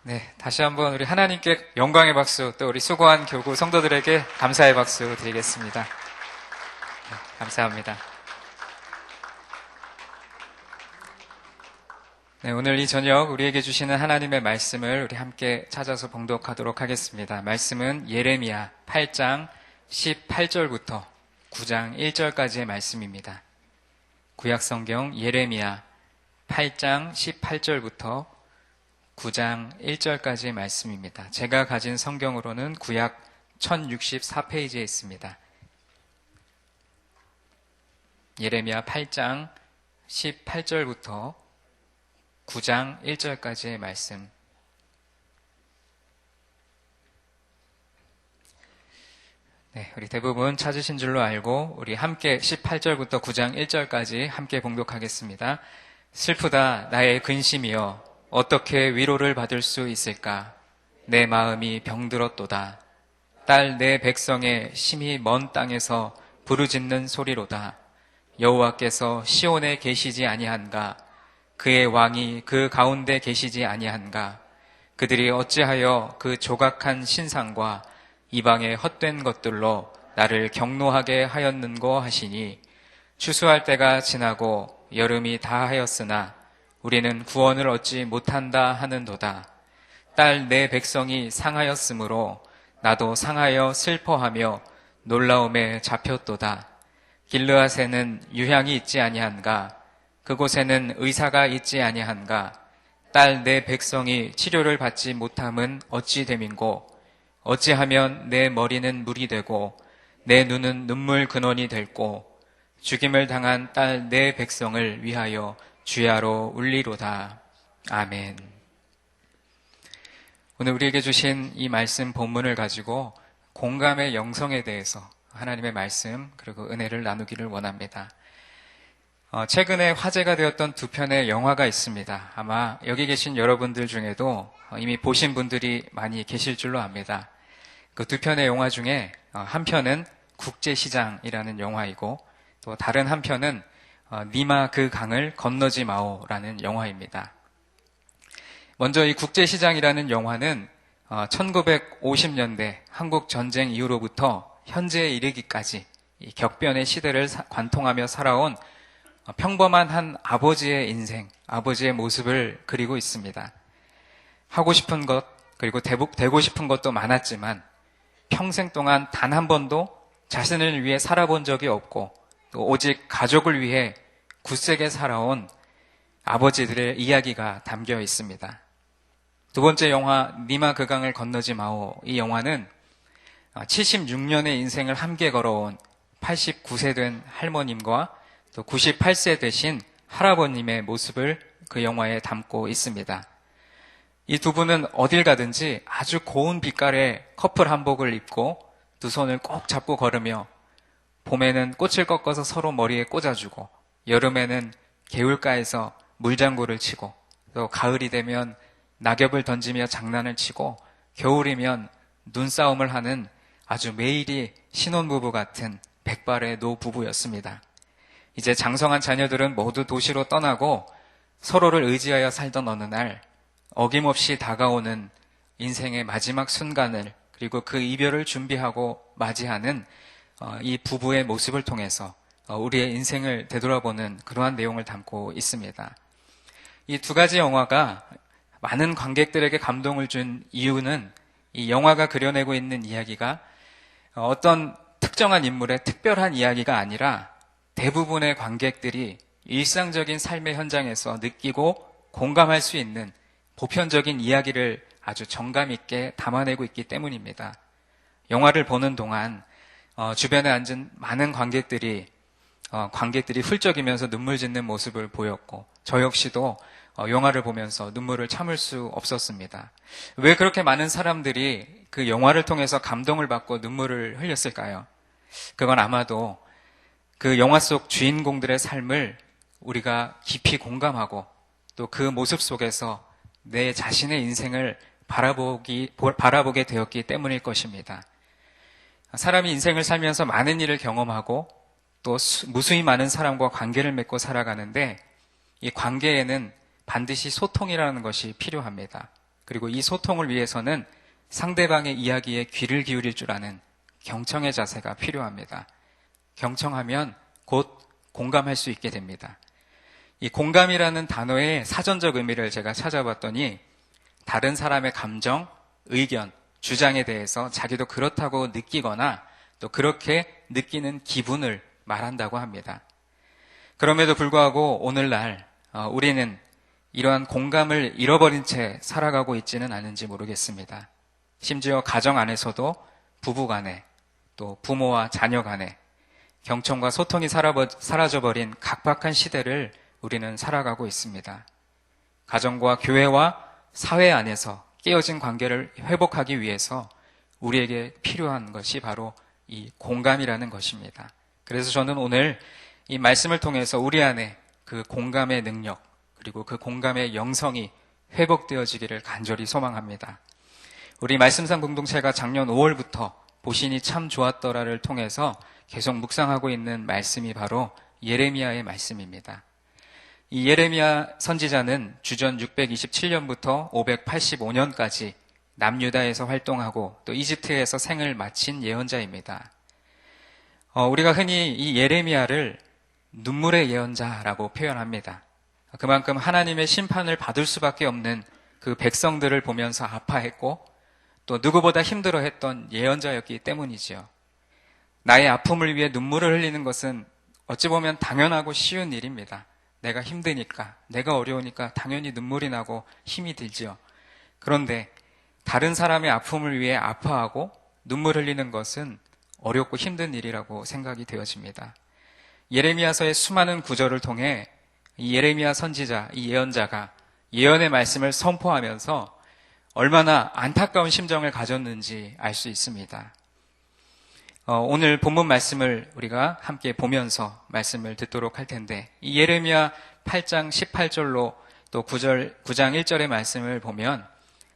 네, 다시 한번 우리 하나님께 영광의 박수, 또 우리 수고한 교구 성도들에게 감사의 박수 드리겠습니다. 네, 감사합니다. 네, 오늘 이 저녁 우리에게 주시는 하나님의 말씀을 우리 함께 찾아서 봉독하도록 하겠습니다. 말씀은 예레미야 8장 18절부터 9장 1절까지의 말씀입니다. 구약성경 예레미야 8장 18절부터 9장 1절까지의 말씀입니다. 제가 가진 성경으로는 구약 1064페이지에 있습니다. 예레미야 8장 18절부터 9장 1절까지의 말씀. 네, 우리 대부분 찾으신 줄로 알고 우리 함께 18절부터 9장 1절까지 함께 봉독하겠습니다. 슬프다 나의 근심이여 어떻게 위로를 받을 수 있을까? 내 마음이 병들었도다. 딸 내 백성의 심히 먼 땅에서 부르짖는 소리로다. 여호와께서 시온에 계시지 아니한가? 그의 왕이 그 가운데 계시지 아니한가? 그들이 어찌하여 그 조각한 신상과 이방의 헛된 것들로 나를 경노하게 하였는고 하시니 추수할 때가 지나고 여름이 다하였으나 우리는 구원을 얻지 못한다 하는도다. 딸 내 백성이 상하였으므로 나도 상하여 슬퍼하며 놀라움에 잡혔도다. 길르앗에는 유향이 있지 아니한가? 그곳에는 의사가 있지 아니한가? 딸 내 백성이 치료를 받지 못함은 어찌 됨인고? 어찌하면 내 머리는 물이 되고 내 눈은 눈물 근원이 될고 죽임을 당한 딸 내 백성을 위하여 주야로 울리로다. 아멘. 오늘 우리에게 주신 이 말씀 본문을 가지고 공감의 영성에 대해서 하나님의 말씀 그리고 은혜를 나누기를 원합니다. 최근에 화제가 되었던 두 편의 영화가 있습니다. 아마 여기 계신 여러분들 중에도 이미 보신 분들이 많이 계실 줄로 압니다. 그 두 편의 영화 중에 한 편은 국제시장이라는 영화이고 또 다른 한 편은 니마 그 강을 건너지 마오라는 영화입니다. 먼저 이 국제시장이라는 영화는 1950년대 한국 전쟁 이후로부터 현재에 이르기까지 이 격변의 시대를 관통하며 살아온 평범한 한 아버지의 인생, 아버지의 모습을 그리고 있습니다. 하고 싶은 것, 그리고 되고 싶은 것도 많았지만 평생 동안 단 한 번도 자신을 위해 살아본 적이 없고 또 오직 가족을 위해 굳세게 살아온 아버지들의 이야기가 담겨 있습니다. 두 번째 영화 니마 그 강을 건너지 마오. 이 영화는 76년의 인생을 함께 걸어온 89세 된 할머님과 또 98세 되신 할아버님의 모습을 그 영화에 담고 있습니다. 이 두 분은 어딜 가든지 아주 고운 빛깔의 커플 한복을 입고 두 손을 꼭 잡고 걸으며 봄에는 꽃을 꺾어서 서로 머리에 꽂아주고 여름에는 개울가에서 물장구를 치고 또 가을이 되면 낙엽을 던지며 장난을 치고 겨울이면 눈싸움을 하는 아주 매일이 신혼부부 같은 백발의 노부부였습니다. 이제 장성한 자녀들은 모두 도시로 떠나고 서로를 의지하여 살던 어느 날 어김없이 다가오는 인생의 마지막 순간을 그리고 그 이별을 준비하고 맞이하는 이 부부의 모습을 통해서 우리의 인생을 되돌아보는 그러한 내용을 담고 있습니다. 이 두 가지 영화가 많은 관객들에게 감동을 준 이유는 이 영화가 그려내고 있는 이야기가 어떤 특정한 인물의 특별한 이야기가 아니라 대부분의 관객들이 일상적인 삶의 현장에서 느끼고 공감할 수 있는 보편적인 이야기를 아주 정감 있게 담아내고 있기 때문입니다. 영화를 보는 동안 주변에 앉은 많은 관객들이 훌쩍이면서 눈물 짓는 모습을 보였고 저 역시도 영화를 보면서 눈물을 참을 수 없었습니다. 왜 그렇게 많은 사람들이 그 영화를 통해서 감동을 받고 눈물을 흘렸을까요? 그건 아마도 그 영화 속 주인공들의 삶을 우리가 깊이 공감하고 또 그 모습 속에서 내 자신의 인생을 바라보게 되었기 때문일 것입니다. 사람이 인생을 살면서 많은 일을 경험하고 또 무수히 많은 사람과 관계를 맺고 살아가는데 이 관계에는 반드시 소통이라는 것이 필요합니다. 그리고 이 소통을 위해서는 상대방의 이야기에 귀를 기울일 줄 아는 경청의 자세가 필요합니다. 경청하면 곧 공감할 수 있게 됩니다. 이 공감이라는 단어의 사전적 의미를 제가 찾아봤더니 다른 사람의 감정, 의견, 주장에 대해서 자기도 그렇다고 느끼거나 또 그렇게 느끼는 기분을 말한다고 합니다. 그럼에도 불구하고 오늘날 우리는 이러한 공감을 잃어버린 채 살아가고 있지는 않은지 모르겠습니다. 심지어 가정 안에서도 부부 간에 또 부모와 자녀 간에 경청과 소통이 사라져버린 각박한 시대를 우리는 살아가고 있습니다. 가정과 교회와 사회 안에서 깨어진 관계를 회복하기 위해서 우리에게 필요한 것이 바로 이 공감이라는 것입니다. 그래서 저는 오늘 이 말씀을 통해서 우리 안에 그 공감의 능력 그리고 그 공감의 영성이 회복되어지기를 간절히 소망합니다. 우리 말씀상 공동체가 작년 5월부터 보시니 참 좋았더라를 통해서 계속 묵상하고 있는 말씀이 바로 예레미야의 말씀입니다. 이 예레미야 선지자는 주전 627년부터 585년까지 남유다에서 활동하고 또 이집트에서 생을 마친 예언자입니다. 우리가 흔히 이 예레미야를 눈물의 예언자라고 표현합니다. 그만큼 하나님의 심판을 받을 수밖에 없는 그 백성들을 보면서 아파했고 또 누구보다 힘들어했던 예언자였기 때문이지요. 나의 아픔을 위해 눈물을 흘리는 것은 어찌 보면 당연하고 쉬운 일입니다. 내가 힘드니까, 내가 어려우니까 당연히 눈물이 나고 힘이 들지요. 그런데 다른 사람의 아픔을 위해 아파하고 눈물 흘리는 것은 어렵고 힘든 일이라고 생각이 되어집니다. 예레미야서의 수많은 구절을 통해 이 예레미야 선지자, 이 예언자가 예언의 말씀을 선포하면서 얼마나 안타까운 심정을 가졌는지 알 수 있습니다. 오늘 본문 말씀을 우리가 함께 보면서 말씀을 듣도록 할 텐데 이 예레미야 8장 18절로 또 9장 1절의 말씀을 보면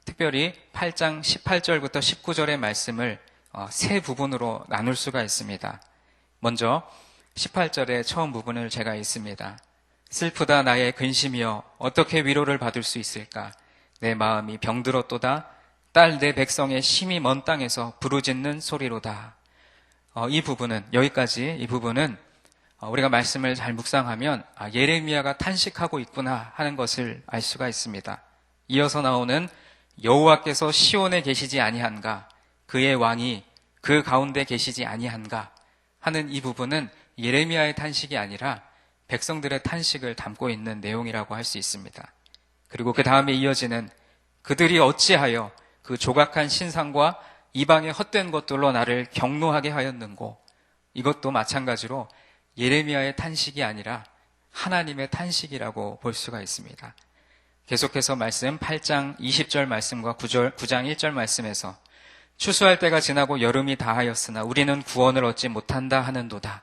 특별히 8장 18절부터 19절의 말씀을 세 부분으로 나눌 수가 있습니다. 먼저 18절의 처음 부분을 제가 읽습니다. 슬프다 나의 근심이여 어떻게 위로를 받을 수 있을까? 내 마음이 병들었도다. 딸 내 백성의 심히 먼 땅에서 부르짖는 소리로다. 이 부분은 우리가 말씀을 잘 묵상하면 예레미야가 탄식하고 있구나 하는 것을 알 수가 있습니다. 이어서 나오는 여호와께서 시온에 계시지 아니한가? 그의 왕이 그 가운데 계시지 아니한가? 하는 이 부분은 예레미야의 탄식이 아니라 백성들의 탄식을 담고 있는 내용이라고 할 수 있습니다. 그리고 그 다음에 이어지는 그들이 어찌하여 그 조각한 신상과 이방의 헛된 것들로 나를 경노하게 하였는고, 이것도 마찬가지로 예레미야의 탄식이 아니라 하나님의 탄식이라고 볼 수가 있습니다. 계속해서 말씀 8장 20절 말씀과 9장 1절 말씀에서 추수할 때가 지나고 여름이 다하였으나 우리는 구원을 얻지 못한다 하는도다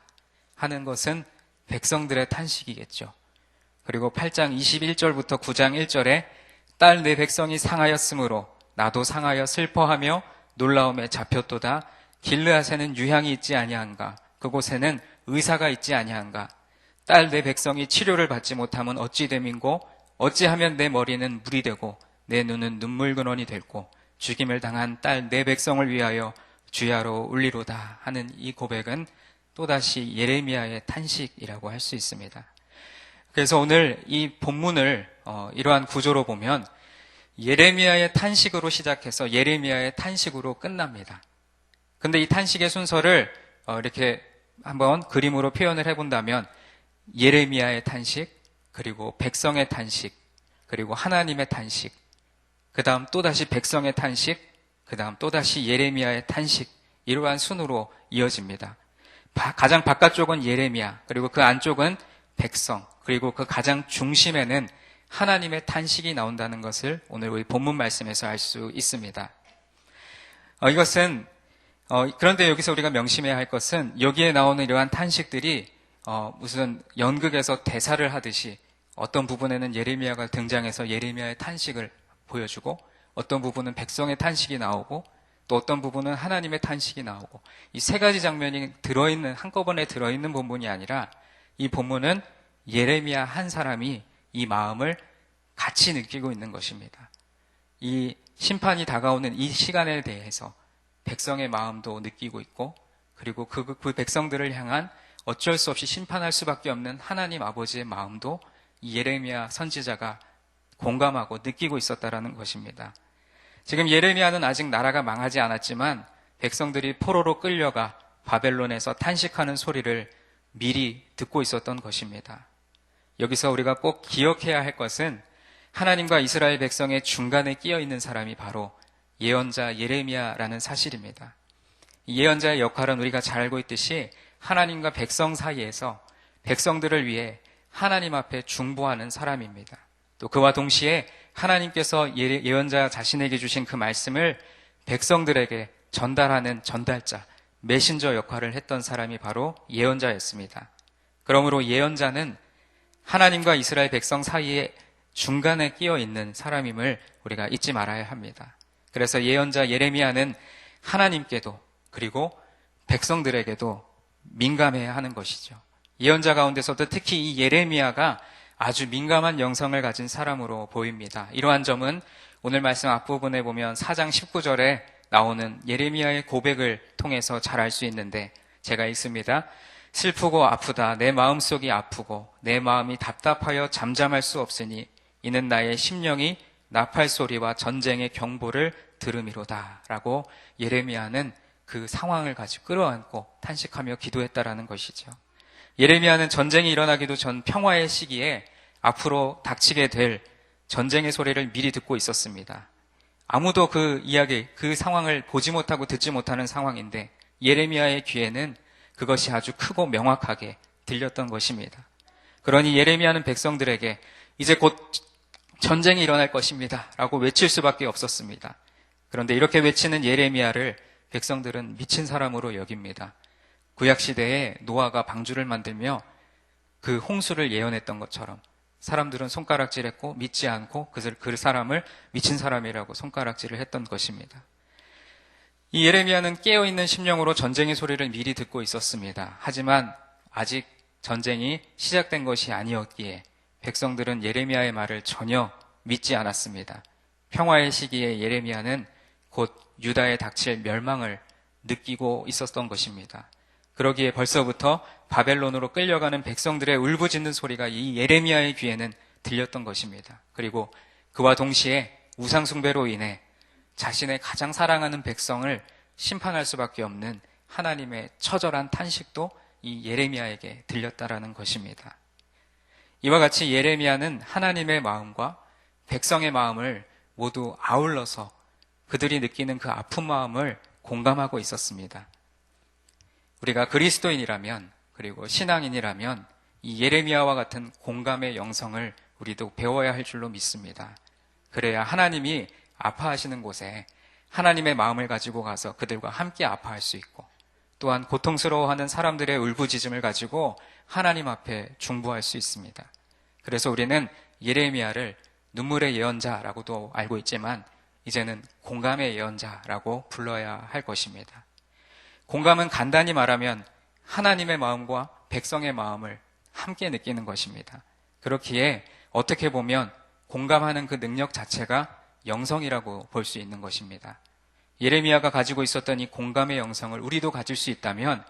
하는 것은 백성들의 탄식이겠죠. 그리고 8장 21절부터 9장 1절에 딸 내 백성이 상하였으므로 나도 상하여 슬퍼하며 놀라움에 잡혔도다. 길르앗에는 유향이 있지 아니한가? 그곳에는 의사가 있지 아니한가? 딸 내 백성이 치료를 받지 못하면 어찌 됨인고? 어찌하면 내 머리는 물이 되고 내 눈은 눈물 근원이 됐고 죽임을 당한 딸 내 백성을 위하여 주야로 울리로다 하는 이 고백은 또다시 예레미야의 탄식이라고 할 수 있습니다. 그래서 오늘 이 본문을 이러한 구조로 보면 예레미야의 탄식으로 시작해서 예레미야의 탄식으로 끝납니다. 근데 이 탄식의 순서를 이렇게 한번 그림으로 표현을 해본다면 예레미야의 탄식, 그리고 백성의 탄식, 그리고 하나님의 탄식, 그 다음 또다시 백성의 탄식, 그 다음 또다시 예레미야의 탄식, 이러한 순으로 이어집니다. 가장 바깥쪽은 예레미야, 그리고 그 안쪽은 백성, 그리고 그 가장 중심에는 하나님의 탄식이 나온다는 것을 오늘 우리 본문 말씀에서 알 수 있습니다. 그런데 여기서 우리가 명심해야 할 것은 여기에 나오는 이러한 탄식들이 무슨 연극에서 대사를 하듯이 어떤 부분에는 예레미야가 등장해서 예레미야의 탄식을 보여주고 어떤 부분은 백성의 탄식이 나오고 또 어떤 부분은 하나님의 탄식이 나오고 이 세 가지 장면이 한꺼번에 들어있는 본문이 아니라 이 본문은 예레미야 한 사람이 이 마음을 같이 느끼고 있는 것입니다. 이 심판이 다가오는 이 시간에 대해서 백성의 마음도 느끼고 있고, 그리고 그 백성들을 향한 어쩔 수 없이 심판할 수밖에 없는 하나님 아버지의 마음도 이 예레미야 선지자가 공감하고 느끼고 있었다라는 것입니다. 지금 예레미야는 아직 나라가 망하지 않았지만 백성들이 포로로 끌려가 바벨론에서 탄식하는 소리를 미리 듣고 있었던 것입니다. 여기서 우리가 꼭 기억해야 할 것은 하나님과 이스라엘 백성의 중간에 끼어 있는 사람이 바로 예언자 예레미야라는 사실입니다. 이 예언자의 역할은 우리가 잘 알고 있듯이 하나님과 백성 사이에서 백성들을 위해 하나님 앞에 중보하는 사람입니다. 또 그와 동시에 하나님께서 예언자 자신에게 주신 그 말씀을 백성들에게 전달하는 전달자, 메신저 역할을 했던 사람이 바로 예언자였습니다. 그러므로 예언자는 하나님과 이스라엘 백성 사이에 중간에 끼어 있는 사람임을 우리가 잊지 말아야 합니다. 그래서 예언자 예레미야는 하나님께도 그리고 백성들에게도 민감해야 하는 것이죠. 예언자 가운데서도 특히 이 예레미야가 아주 민감한 영성을 가진 사람으로 보입니다. 이러한 점은 오늘 말씀 앞부분에 보면 4장 19절에 나오는 예레미야의 고백을 통해서 잘 알 수 있는데, 제가 읽습니다. 슬프고 아프다. 내 마음속이 아프고 내 마음이 답답하여 잠잠할 수 없으니 이는 나의 심령이 나팔 소리와 전쟁의 경보를 들음이로다. 라고 예레미야는 그 상황을 가지고 끌어안고 탄식하며 기도했다라는 것이죠. 예레미야는 전쟁이 일어나기도 전 평화의 시기에 앞으로 닥치게 될 전쟁의 소리를 미리 듣고 있었습니다. 아무도 그 이야기, 그 상황을 보지 못하고 듣지 못하는 상황인데 예레미야의 귀에는 그것이 아주 크고 명확하게 들렸던 것입니다. 그러니 예레미야는 백성들에게 이제 곧 전쟁이 일어날 것입니다 라고 외칠 수밖에 없었습니다. 그런데 이렇게 외치는 예레미야를 백성들은 미친 사람으로 여깁니다. 구약시대에 노아가 방주를 만들며 그 홍수를 예언했던 것처럼 사람들은 손가락질했고 믿지 않고 그 사람을 미친 사람이라고 손가락질을 했던 것입니다. 이 예레미야는 깨어있는 심령으로 전쟁의 소리를 미리 듣고 있었습니다. 하지만 아직 전쟁이 시작된 것이 아니었기에 백성들은 예레미야의 말을 전혀 믿지 않았습니다. 평화의 시기에 예레미야는 곧 유다에 닥칠 멸망을 느끼고 있었던 것입니다. 그러기에 벌써부터 바벨론으로 끌려가는 백성들의 울부짖는 소리가 이 예레미야의 귀에는 들렸던 것입니다. 그리고 그와 동시에 우상숭배로 인해 자신의 가장 사랑하는 백성을 심판할 수밖에 없는 하나님의 처절한 탄식도 이 예레미야에게 들렸다라는 것입니다. 이와 같이 예레미야는 하나님의 마음과 백성의 마음을 모두 아울러서 그들이 느끼는 그 아픈 마음을 공감하고 있었습니다. 우리가 그리스도인이라면, 그리고 신앙인이라면 이 예레미야와 같은 공감의 영성을 우리도 배워야 할 줄로 믿습니다. 그래야 하나님이 아파하시는 곳에 하나님의 마음을 가지고 가서 그들과 함께 아파할 수 있고, 또한 고통스러워하는 사람들의 울부짖음을 가지고 하나님 앞에 중보할 수 있습니다. 그래서 우리는 예레미야를 눈물의 예언자라고도 알고 있지만 이제는 공감의 예언자라고 불러야 할 것입니다. 공감은 간단히 말하면 하나님의 마음과 백성의 마음을 함께 느끼는 것입니다. 그렇기에 어떻게 보면 공감하는 그 능력 자체가 영성이라고 볼 수 있는 것입니다. 예레미야가 가지고 있었던 이 공감의 영성을 우리도 가질 수 있다면,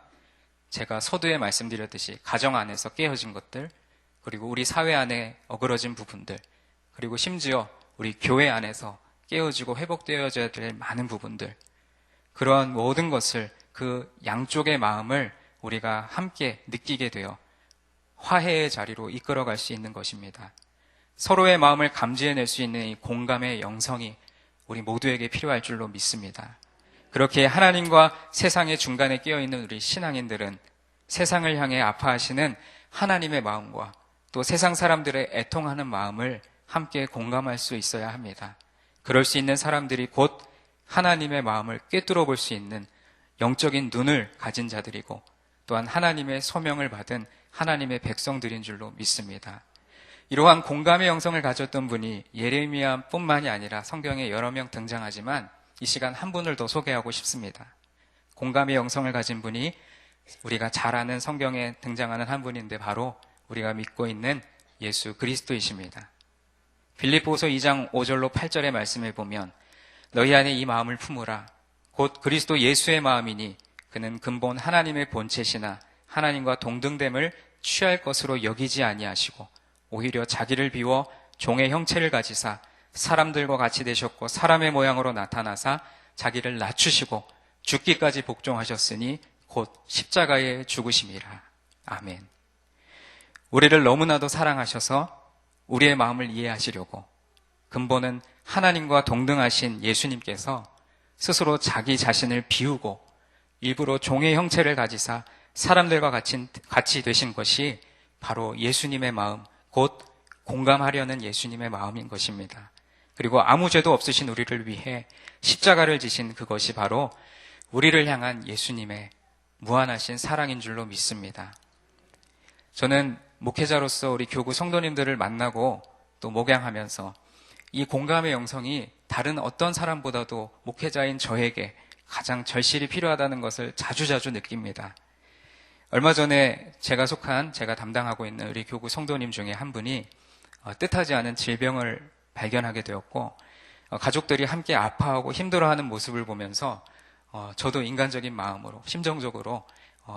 제가 서두에 말씀드렸듯이 가정 안에서 깨어진 것들, 그리고 우리 사회 안에 어그러진 부분들, 그리고 심지어 우리 교회 안에서 깨어지고 회복되어져야 될 많은 부분들, 그러한 모든 것을, 그 양쪽의 마음을 우리가 함께 느끼게 되어 화해의 자리로 이끌어갈 수 있는 것입니다. 서로의 마음을 감지해낼 수 있는 이 공감의 영성이 우리 모두에게 필요할 줄로 믿습니다. 그렇게 하나님과 세상의 중간에 끼어있는 우리 신앙인들은 세상을 향해 아파하시는 하나님의 마음과 또 세상 사람들의 애통하는 마음을 함께 공감할 수 있어야 합니다. 그럴 수 있는 사람들이 곧 하나님의 마음을 꿰뚫어 볼 수 있는 영적인 눈을 가진 자들이고, 또한 하나님의 소명을 받은 하나님의 백성들인 줄로 믿습니다. 이러한 공감의 영성을 가졌던 분이 예레미야뿐만이 아니라 성경에 여러 명 등장하지만 이 시간 한 분을 더 소개하고 싶습니다. 공감의 영성을 가진 분이 우리가 잘 아는 성경에 등장하는 한 분인데 바로 우리가 믿고 있는 예수 그리스도이십니다. 빌립보서 2장 5절로 8절의 말씀을 보면 너희 안에 이 마음을 품으라. 곧 그리스도 예수의 마음이니 그는 근본 하나님의 본체시나 하나님과 동등됨을 취할 것으로 여기지 아니하시고 오히려 자기를 비워 종의 형체를 가지사 사람들과 같이 되셨고 사람의 모양으로 나타나사 자기를 낮추시고 죽기까지 복종하셨으니 곧 십자가에 죽으심이라. 아멘. 우리를 너무나도 사랑하셔서 우리의 마음을 이해하시려고 근본은 하나님과 동등하신 예수님께서 스스로 자기 자신을 비우고 일부러 종의 형체를 가지사 사람들과 같이 되신 것이 바로 예수님의 마음, 곧 공감하려는 예수님의 마음인 것입니다. 그리고 아무 죄도 없으신 우리를 위해 십자가를 지신 그것이 바로 우리를 향한 예수님의 무한하신 사랑인 줄로 믿습니다. 저는 목회자로서 우리 교구 성도님들을 만나고 또 목양하면서 이 공감의 영성이 다른 어떤 사람보다도 목회자인 저에게 가장 절실히 필요하다는 것을 자주자주 느낍니다. 얼마 전에 제가 담당하고 있는 우리 교구 성도님 중에 한 분이 뜻하지 않은 질병을 발견하게 되었고 가족들이 함께 아파하고 힘들어하는 모습을 보면서 저도 인간적인 마음으로 심정적으로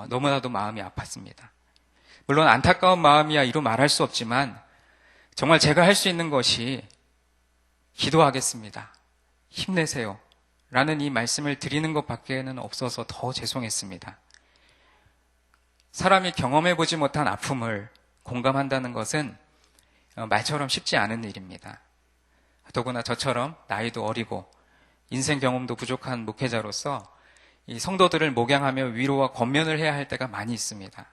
너무나도 마음이 아팠습니다. 물론 안타까운 마음이야 이루 말할 수 없지만 정말 제가 할 수 있는 것이 기도하겠습니다. 힘내세요. 라는 이 말씀을 드리는 것밖에는 없어서 더 죄송했습니다. 사람이 경험해보지 못한 아픔을 공감한다는 것은 말처럼 쉽지 않은 일입니다. 더구나 저처럼 나이도 어리고 인생 경험도 부족한 목회자로서 이 성도들을 목양하며 위로와 권면을 해야 할 때가 많이 있습니다.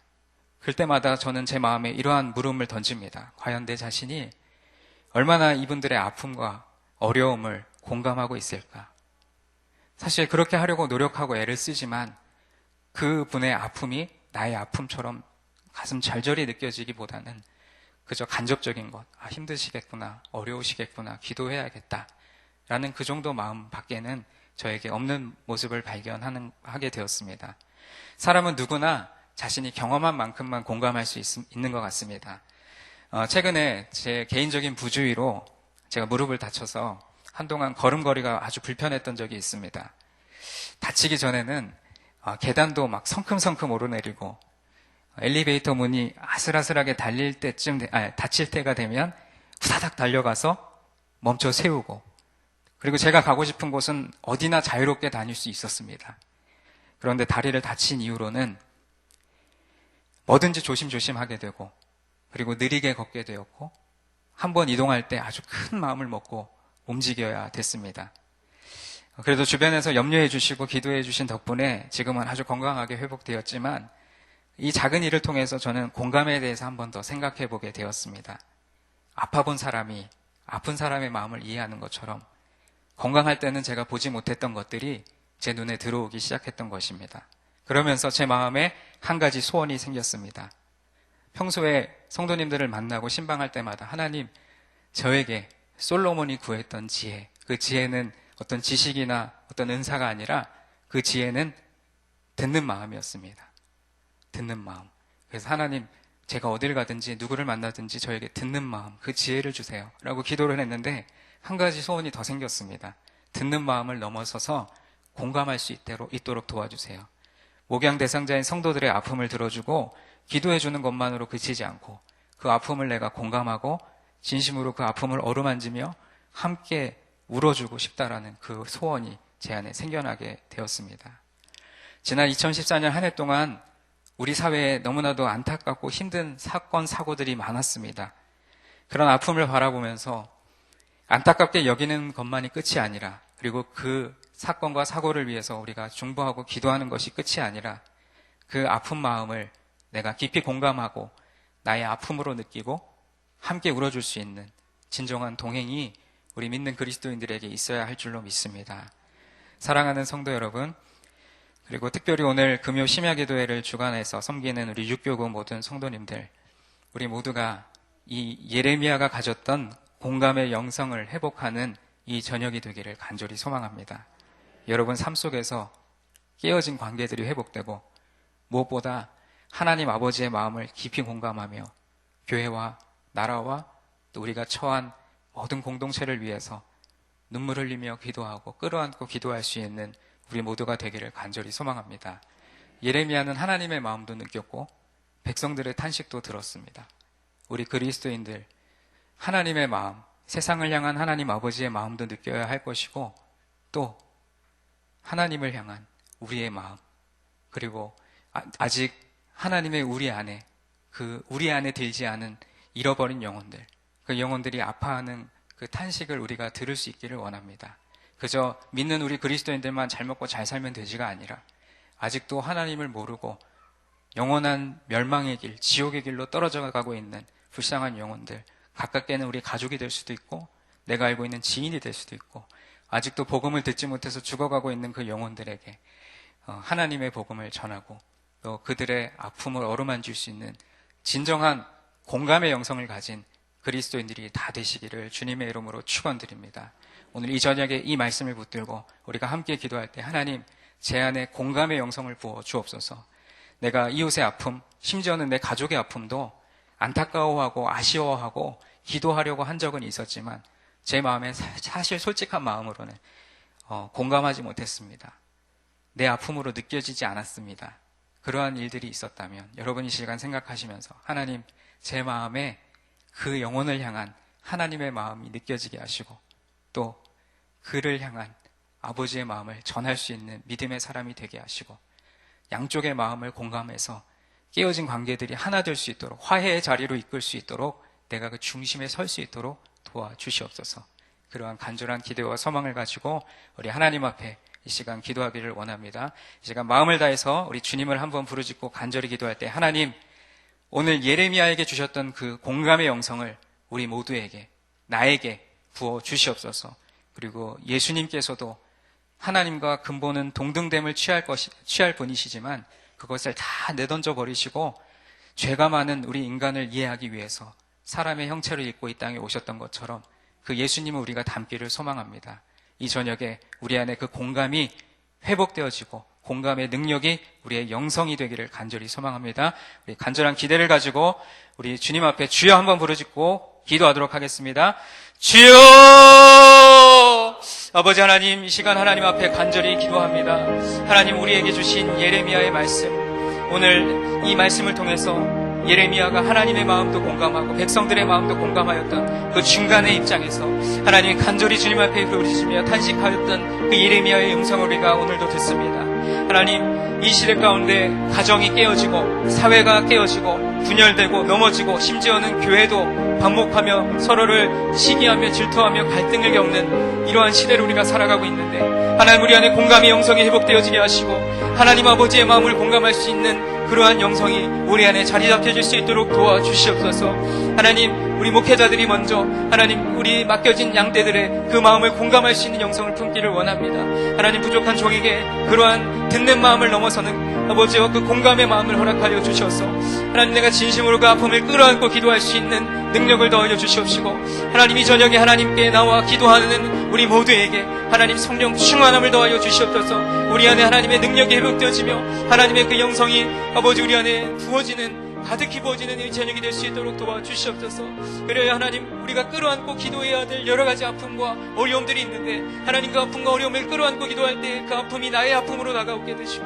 그때마다 저는 제 마음에 이러한 물음을 던집니다. 과연 내 자신이 얼마나 이분들의 아픔과 어려움을 공감하고 있을까? 사실 그렇게 하려고 노력하고 애를 쓰지만 그분의 아픔이 나의 아픔처럼 가슴 절절히 느껴지기보다는 그저 간접적인 것, 힘드시겠구나, 어려우시겠구나, 기도해야겠다 라는 그 정도 마음 밖에는 저에게 없는 모습을 발견하게 되었습니다. 사람은 누구나 자신이 경험한 만큼만 공감할 수 있는 것 같습니다. 최근에 제 개인적인 부주의로 제가 무릎을 다쳐서 한동안 걸음걸이가 아주 불편했던 적이 있습니다. 다치기 전에는 계단도 막 성큼성큼 오르내리고 엘리베이터 문이 아슬아슬하게 닫힐 때가 되면 후다닥 달려가서 멈춰 세우고 그리고 제가 가고 싶은 곳은 어디나 자유롭게 다닐 수 있었습니다. 그런데 다리를 다친 이후로는 뭐든지 조심조심 하게 되고 그리고 느리게 걷게 되었고 한번 이동할 때 아주 큰 마음을 먹고 움직여야 됐습니다. 그래도 주변에서 염려해 주시고 기도해 주신 덕분에 지금은 아주 건강하게 회복되었지만 이 작은 일을 통해서 저는 공감에 대해서 한 번 더 생각해 보게 되었습니다. 아파본 사람이 아픈 사람의 마음을 이해하는 것처럼 건강할 때는 제가 보지 못했던 것들이 제 눈에 들어오기 시작했던 것입니다. 그러면서 제 마음에 한 가지 소원이 생겼습니다. 평소에 성도님들을 만나고 신방할 때마다 하나님, 저에게 솔로몬이 구했던 지혜, 그 지혜는 어떤 지식이나 어떤 은사가 아니라 그 지혜는 듣는 마음이었습니다. 듣는 마음. 그래서 하나님, 제가 어딜 가든지 누구를 만나든지 저에게 듣는 마음, 그 지혜를 주세요 라고 기도를 했는데 한 가지 소원이 더 생겼습니다. 듣는 마음을 넘어서서 공감할 수 있도록 도와주세요. 목양 대상자인 성도들의 아픔을 들어주고 기도해 주는 것만으로 그치지 않고 그 아픔을 내가 공감하고 진심으로 그 아픔을 어루만지며 함께 울어주고 싶다라는 그 소원이 제 안에 생겨나게 되었습니다. 지난 2014년 한 해 동안 우리 사회에 너무나도 안타깝고 힘든 사건, 사고들이 많았습니다. 그런 아픔을 바라보면서 안타깝게 여기는 것만이 끝이 아니라 그리고 그 사건과 사고를 위해서 우리가 중보하고 기도하는 것이 끝이 아니라 그 아픈 마음을 내가 깊이 공감하고 나의 아픔으로 느끼고 함께 울어줄 수 있는 진정한 동행이 우리 믿는 그리스도인들에게 있어야 할 줄로 믿습니다. 사랑하는 성도 여러분, 그리고 특별히 오늘 금요 심야기도회를 주관해서 섬기는 우리 육교구 모든 성도님들, 우리 모두가 이 예레미야가 가졌던 공감의 영성을 회복하는 이 저녁이 되기를 간절히 소망합니다. 여러분 삶 속에서 깨어진 관계들이 회복되고 무엇보다 하나님 아버지의 마음을 깊이 공감하며 교회와 나라와 또 우리가 처한 모든 공동체를 위해서 눈물 흘리며 기도하고 끌어안고 기도할 수 있는 우리 모두가 되기를 간절히 소망합니다. 예레미야는 하나님의 마음도 느꼈고 백성들의 탄식도 들었습니다. 우리 그리스도인들 하나님의 마음, 세상을 향한 하나님 아버지의 마음도 느껴야 할 것이고 또 하나님을 향한 우리의 마음, 그리고 아직 하나님의 우리 안에 우리 안에 들지 않은 잃어버린 영혼들, 그 영혼들이 아파하는 그 탄식을 우리가 들을 수 있기를 원합니다. 그저 믿는 우리 그리스도인들만 잘 먹고 잘 살면 되지가 아니라 아직도 하나님을 모르고 영원한 멸망의 길, 지옥의 길로 떨어져 가고 있는 불쌍한 영혼들, 가깝게는 우리 가족이 될 수도 있고 내가 알고 있는 지인이 될 수도 있고 아직도 복음을 듣지 못해서 죽어가고 있는 그 영혼들에게 하나님의 복음을 전하고 또 그들의 아픔을 어루만질 수 있는 진정한 공감의 영성을 가진 그리스도인들이 다 되시기를 주님의 이름으로 축원드립니다. 오늘 이 저녁에 이 말씀을 붙들고 우리가 함께 기도할 때 하나님 제 안에 공감의 영성을 부어 주옵소서. 내가 이웃의 아픔, 심지어는 내 가족의 아픔도 안타까워하고 아쉬워하고 기도하려고 한 적은 있었지만 제 마음에 사실 솔직한 마음으로는 공감하지 못했습니다. 내 아픔으로 느껴지지 않았습니다. 그러한 일들이 있었다면 여러분 이 시간 생각하시면서 하나님 제 마음에 그 영혼을 향한 하나님의 마음이 느껴지게 하시고 또 그를 향한 아버지의 마음을 전할 수 있는 믿음의 사람이 되게 하시고 양쪽의 마음을 공감해서 깨어진 관계들이 하나 될 수 있도록 화해의 자리로 이끌 수 있도록 내가 그 중심에 설 수 있도록 도와주시옵소서. 그러한 간절한 기대와 소망을 가지고 우리 하나님 앞에 이 시간 기도하기를 원합니다. 이 시간 마음을 다해서 우리 주님을 한번 부르짖고 간절히 기도할 때 하나님 오늘 예레미야에게 주셨던 그 공감의 영성을 우리 모두에게 나에게 부어 주시옵소서. 그리고 예수님께서도 하나님과 근본은 동등됨을 취할 분이시지만 그것을 다 내던져 버리시고 죄가 많은 우리 인간을 이해하기 위해서 사람의 형체를 입고 이 땅에 오셨던 것처럼 그 예수님을 우리가 닮기를 소망합니다. 이 저녁에 우리 안에 그 공감이 회복되어지고 공감의 능력이 우리의 영성이 되기를 간절히 소망합니다. 우리 간절한 기대를 가지고 우리 주님 앞에 주여 한번 부르짖고 기도하도록 하겠습니다. 주여! 아버지 하나님, 이 시간 하나님 앞에 간절히 기도합니다. 하나님 우리에게 주신 예레미야의 말씀, 오늘 이 말씀을 통해서 예레미야가 하나님의 마음도 공감하고 백성들의 마음도 공감하였던 그 중간의 입장에서 하나님이 간절히 주님 앞에 부르짖으며 탄식하였던 그 예레미야의 음성을 우리가 오늘도 듣습니다. 하나님, 이 시대 가운데 가정이 깨어지고 사회가 깨어지고 분열되고 넘어지고 심지어는 교회도 반목하며 서로를 시기하며 질투하며 갈등을 겪는 이러한 시대를 우리가 살아가고 있는데 하나님 우리 안에 공감의 영성이 회복되어지게 하시고 하나님 아버지의 마음을 공감할 수 있는 그러한 영성이 우리 안에 자리 잡혀질 수 있도록 도와주시옵소서. 하나님 우리 목회자들이 먼저 하나님 우리 맡겨진 양떼들의 그 마음을 공감할 수 있는 영성을 품기를 원합니다. 하나님 부족한 종에게 그러한 듣는 마음을 넘어서는 아버지와 그 공감의 마음을 허락하여 주셔서 하나님 내가 진심으로 그 아픔을 끌어안고 기도할 수 있는 능력을 더하여 주시옵시고 하나님 이 저녁에 하나님께 나와 기도하는 우리 모두에게 하나님 성령 충만함을 더하여 주시옵소서. 우리 안에 하나님의 능력이 회복되어지며 하나님의 그 영성이 아버지 우리 안에 부어지는 가득히 부어지는 이 저녁이 될 수 있도록 도와주시옵소서. 그래야 하나님 우리가 끌어안고 기도해야 될 여러 가지 아픔과 어려움들이 있는데 하나님 그 아픔과 어려움을 끌어안고 기도할 때 그 아픔이 나의 아픔으로 다가오게 되시고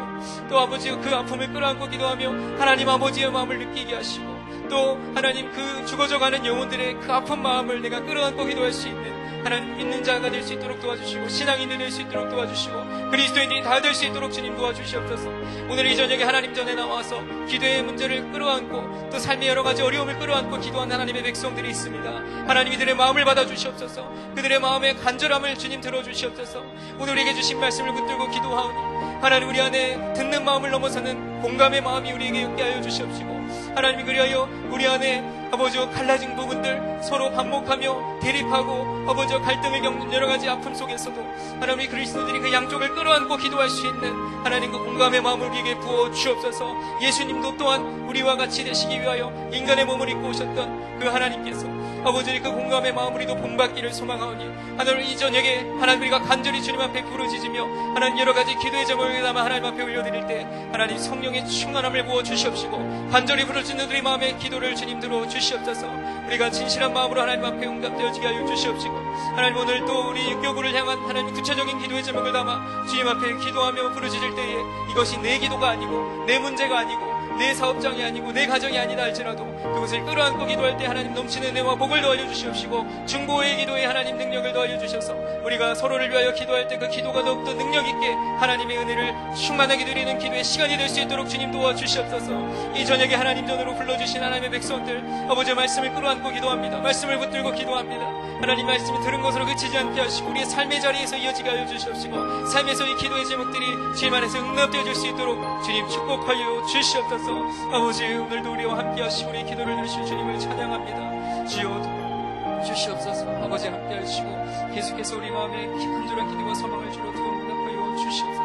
또 아버지 그 아픔을 끌어안고 기도하며 하나님 아버지의 마음을 느끼게 하시고 또 하나님 그 죽어져가는 영혼들의 그 아픈 마음을 내가 끌어안고 기도할 수 있는 하나님 믿는 자가 될 수 있도록 도와주시고 신앙인이 될 수 있도록 도와주시고 그리스도인들이 다 될 수 있도록 주님 도와주시옵소서. 오늘 이 저녁에 하나님 전에 나와서 기도의 문제를 끌어안고 또 삶의 여러 가지 어려움을 끌어안고 기도한 하나님의 백성들이 있습니다. 하나님 이들의 마음을 받아주시옵소서. 그들의 마음의 간절함을 주님 들어주시옵소서. 오늘 우리에게 주신 말씀을 붙들고 기도하오니 하나님 우리 안에 듣는 마음을 넘어서는 공감의 마음이 우리에게 있게 하여 주시옵시고 하나님이 그리하여 우리 안에 아버지와 갈라진 부분들 서로 반목하며 대립하고 아버지와 갈등을 겪는 여러 가지 아픔 속에서도 하나님 그리스도들이 그 양쪽을 끌어안고 기도할 수 있는 하나님 그 공감의 마음을 우리에게 부어 주옵소서. 예수님도 또한 우리와 같이 되시기 위하여 인간의 몸을 입고 오셨던 그 하나님께서 아버지의 그 공감의 마음 우리도 본받기를 소망하오니 하나님 이 저녁에 하나님 우리가 간절히 주님 앞에 부르짖으며 하나님 여러 가지 기도의 제목을 담아 하나님 앞에 올려드릴 때 하나님 성령의 충만함을 부어 주시옵시고 간절히 부르짖는 우리 마음의 기도를 주님 들어 주시옵소서. 우리가 진실한 마음으로 하나님 앞에 응답되어지게 하여 주시옵시고, 하나님 오늘 또 우리 육교구를 향한 하나님 구체적인 기도의 제목을 담아 주님 앞에 기도하며 부르짖을 때에 이것이 내 기도가 아니고 내 문제가 아니고 내 사업장이 아니고 내 가정이 아니다 할지라도 그것을 끌어안고 기도할 때 하나님 넘치는 은혜와 복을 더하여 주시옵시고, 중보의 기도에 하나님 능력을 더하여 주셔서 우리가 서로를 위하여 기도할 때 그 기도가 더욱더 능력 있게 하나님의 은혜를 충만하게 누리는 기도의 시간이 될 수 있도록 주님 도와주시옵소서. 이 저녁에 하나님 전으로 불러주신 하나님의 백성들, 아버지의 말씀을 끌어안고 기도합니다. 말씀을 붙들고 기도합니다. 하나님 말씀이 들은 것으로 그치지 않게 하시고 우리의 삶의 자리에서 이어지게 하여 주시옵시고, 삶에서 이 기도의 제목들이 주님 안에서 응답되어질 수 있도록 주님 축복하여 주시옵소서. 아버지, 오늘도 우리와 함께 하시고 우리의 기도를 들으실 주님을 찬양합니다. 주여 주시옵소서. 아버지 함께 하시고 계속해서 우리 마음에 간절한 기도와 소망을 주로 응답하여 주시옵소서.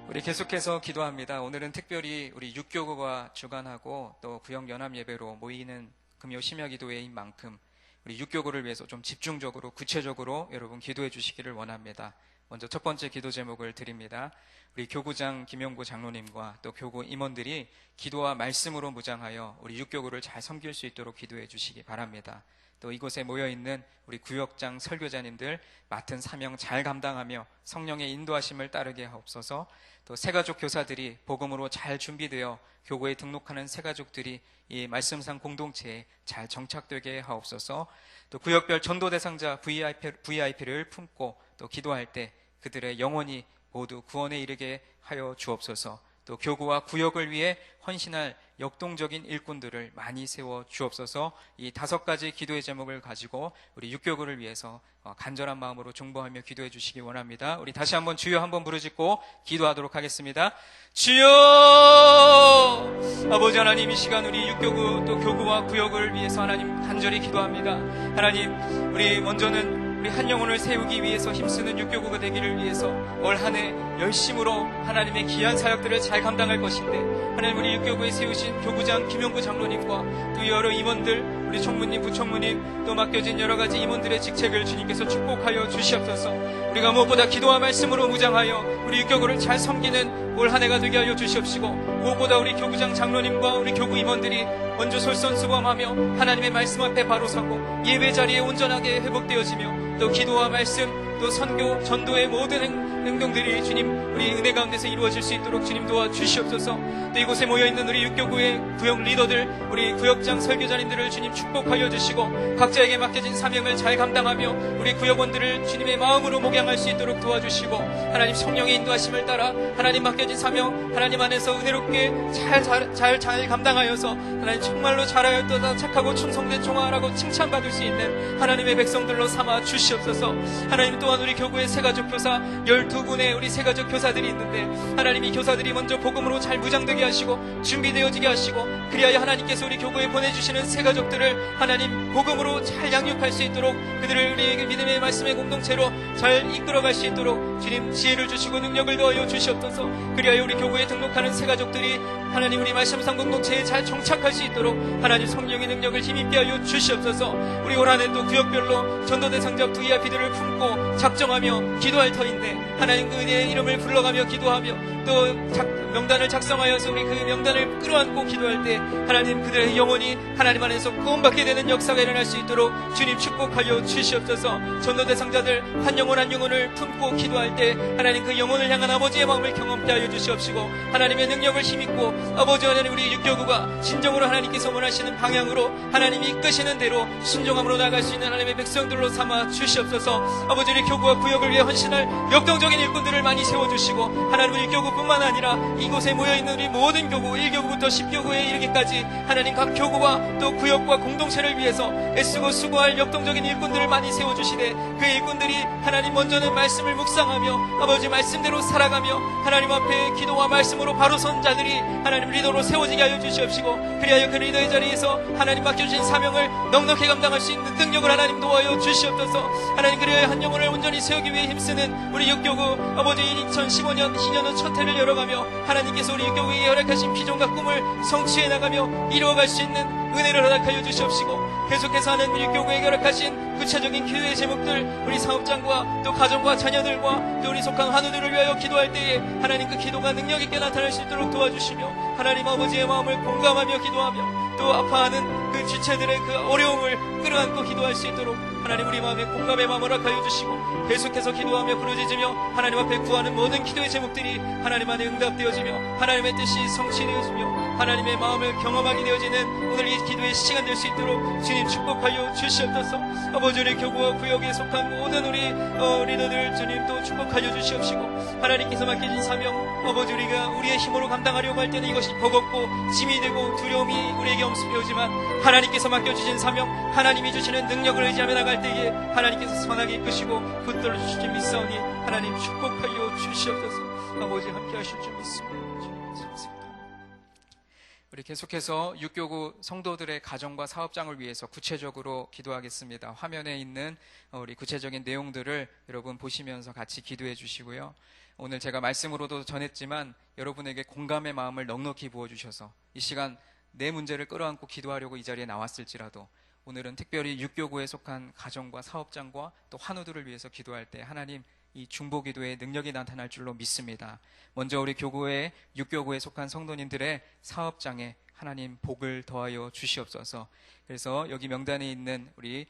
우리 계속해서 기도합니다. 오늘은 특별히 우리 육교구가 주관하고 또 구역연합 예배로 모이는 금요 심야 기도회인 만큼 우리 육교구를 위해서 좀 집중적으로 구체적으로 여러분 기도해 주시기를 원합니다. 먼저 첫 번째 기도 제목을 드립니다. 우리 교구장 김영구 장로님과 또 교구 임원들이 기도와 말씀으로 무장하여 우리 육교구를 잘 섬길 수 있도록 기도해 주시기 바랍니다. 또 이곳에 모여있는 우리 구역장 설교자님들 맡은 사명 잘 감당하며 성령의 인도하심을 따르게 하옵소서. 또 새가족 교사들이 복음으로 잘 준비되어 교구에 등록하는 새가족들이 이 말씀상 공동체에 잘 정착되게 하옵소서. 또 구역별 전도 대상자 VIP를 품고 또 기도할 때 그들의 영혼이 모두 구원에 이르게 하여 주옵소서. 또 교구와 구역을 위해 헌신할 역동적인 일꾼들을 많이 세워 주옵소서. 이 5가지 기도의 제목을 가지고 우리 육교구를 위해서 간절한 마음으로 중보하며 기도해 주시기 원합니다. 우리 다시 한번 주여 한번 부르짖고 기도하도록 하겠습니다. 주여! 아버지 하나님, 이 시간 우리 육교구 또 교구와 구역을 위해서 하나님 간절히 기도합니다. 하나님, 우리 먼저는 우리 한 영혼을 세우기 위해서 힘쓰는 육교구가 되기를 위해서 올 한 해 열심으로 하나님의 귀한 사역들을 잘 감당할 것인데, 하나님 우리 육교구에 세우신 교구장 김영구 장로님과 또 여러 임원들, 우리 총무님, 부총무님, 또 맡겨진 여러 가지 임원들의 직책을 주님께서 축복하여 주시옵소서. 우리가 무엇보다 기도와 말씀으로 무장하여 우리 육교구를 잘 섬기는 올 한 해가 되게 하여 주시옵시고, 무엇보다 우리 교구장 장로님과 우리 교구 임원들이 먼저 솔선수범하며 하나님의 말씀 앞에 바로 서고 예배 자리에 온전하게 회복되어지며 또 기도와 말씀, 또 선교, 전도의 모든 행동들이 주님 우리 은혜 가운데서 이루어질 수 있도록 주님 도와주시옵소서. 또 이곳에 모여있는 우리 육교구의 구역 리더들, 우리 구역장 설교자님들을 주님 축복하여 주시고 각자에게 맡겨진 사명을 잘 감당하며 우리 구역원들을 주님의 마음으로 목양할 수 있도록 도와주시고, 하나님 성령의 인도하심을 따라 하나님 맡겨진 사명 하나님 안에서 은혜롭게 잘 감당하여서 하나님 정말로 잘하였도다 착하고 충성된 종아라고 칭찬받을 수 있는 하나님의 백성들로 삼아 주시옵소서. 하나님 또한 우리 교구의 새가족 교사 12분의 우리 새가족 교사들이 있는데, 하나님 이 교사들이 먼저 복음으로 잘 무장되게 하시고 준비되어지게 하시고, 그리하여 하나님께서 우리 교구에 보내주시는 새가족들을 하나님 복음으로 잘 양육할 수 있도록 그들을 우리에게 믿음의 말씀의 공동체로 잘 이끌어갈 수 있도록 주님 지혜를 주시고 능력을 더하여 주시옵소서. 그리하여 우리 교구에 등록하는 새가족들이 하나님 우리 말씀상 공동체에 잘 정착할 수 있도록 하나님 성령의 능력을 힘입게 하여 주시옵소서. 우리 올 한 해 또 구역별로 전도 대상자 VIP들을 품고 작정하며 기도할 터인데, 하나님 그 은혜의 이름을 불러가며 기도하며 또 명단을 작성하여서 우리 그 명단을 끌어안고 기도할 때 하나님 그들의 영혼이 하나님 안에서 구원받게 되는 역사가 일어날 수 있도록 주님 축복하여 주시옵소서. 전도 대상자들 한 영혼을 품고 기도할 때 하나님 그 영혼을 향한 아버지의 마음을 경험케 하여 주시옵시고, 하나님의 능력을 힘입고 아버지 하나님 우리 육교구가 진정으로 하나님께서 원하시는 방향으로 하나님이 이끄시는 대로 순종함으로 나아갈 수 있는 하나님의 백성들로 삼아 주시옵소서. 아버지 우리 교구와 구역을 위해 헌신할 역동적인 일꾼들을 많이 세워주시고, 하나님 우리 교구뿐만 아니라 이곳에 모여있는 우리 모든 교구 1교구부터 10교구에 이르기까지 하나님 각 교구와 또 구역과 공동체를 위해서 애쓰고 수고할 역동적인 일꾼들을 많이 세워주시되, 그 일꾼들이 하나님 먼저는 말씀을 묵상하며 아버지 말씀대로 살아가며 하나님 앞에 기도와 말씀으로 바로 선 자들이 하나님 리더로 세워지게 하여 주시옵시고, 그리하여 그 리더의 자리에서 하나님 맡겨주신 사명을 넉넉히 감당할 수 있는 능력을 하나님 도와여 주시옵소서. 하나님 그리하여 한 영혼을 온전히 세우기 위해 힘쓰는 우리 육교구 아버지 2015년 희년의 첫 해를 열어가며 하나님께서 우리 육교구에게 허락하신 비전과 꿈을 성취해 나가며 이루어갈 수 있는 은혜를 허락하여 주시옵시고 계속해서 하나님 육교구에게 허락하신 구체적인 기도의 제목들 우리 사업장과 또 가정과 자녀들과 또 우리 속한 환우들을 위하여 기도할 때에 하나님 그 기도가 능력 있게 나타날 수 있도록 도와주시며 하나님 아버지의 마음을 공감하며 기도하며 또 아파하는 그 지체들의 그 어려움을 끌어안고 기도할 수 있도록 하나님 우리 마음에 공감의 마음을 허락하여 주시고 계속해서 기도하며 부르짖으며 하나님 앞에 구하는 모든 기도의 제목들이 하나님 안에 응답되어지며 하나님의 뜻이 성취되어지며 하나님의 마음을 경험하게 되어지는 오늘 이 기도의 시간 될 수 있도록 주님 축복하여 주시옵소서. 아버지 우리 교구와 구역에 속한 모든 우리 리더들 주님 또 축복하여 주시옵시고 하나님께서 맡겨진 사명 아버지 우리가 우리의 힘으로 감당하려고 할 때는 이것이 버겁고 짐이 되고 두려움이 우리에게 엄습해오지만 하나님께서 맡겨주신 사명 하나님이 주시는 능력을 의지하며 나갈 때에 하나님께서 선하게 이끄시고 붙들어 주실 줄 믿사오니 하나님 축복하여 주시옵소서. 아버지 함께 하실 줄 믿습니다. 우리 계속해서 육교구 성도들의 가정과 사업장을 위해서 구체적으로 기도하겠습니다. 화면에 있는 우리 구체적인 내용들을 여러분 보시면서 같이 기도해 주시고요. 오늘 제가 말씀으로도 전했지만 여러분에게 공감의 마음을 넉넉히 부어주셔서 이 시간 내 문제를 끌어안고 기도하려고 이 자리에 나왔을지라도 오늘은 특별히 육교구에 속한 가정과 사업장과 또 환우들을 위해서 기도할 때 하나님 이 중보기도의 능력이 나타날 줄로 믿습니다. 먼저 우리 교구의 육교구에 속한 성도님들의 사업장에 하나님 복을 더하여 주시옵소서. 그래서 여기 명단에 있는 우리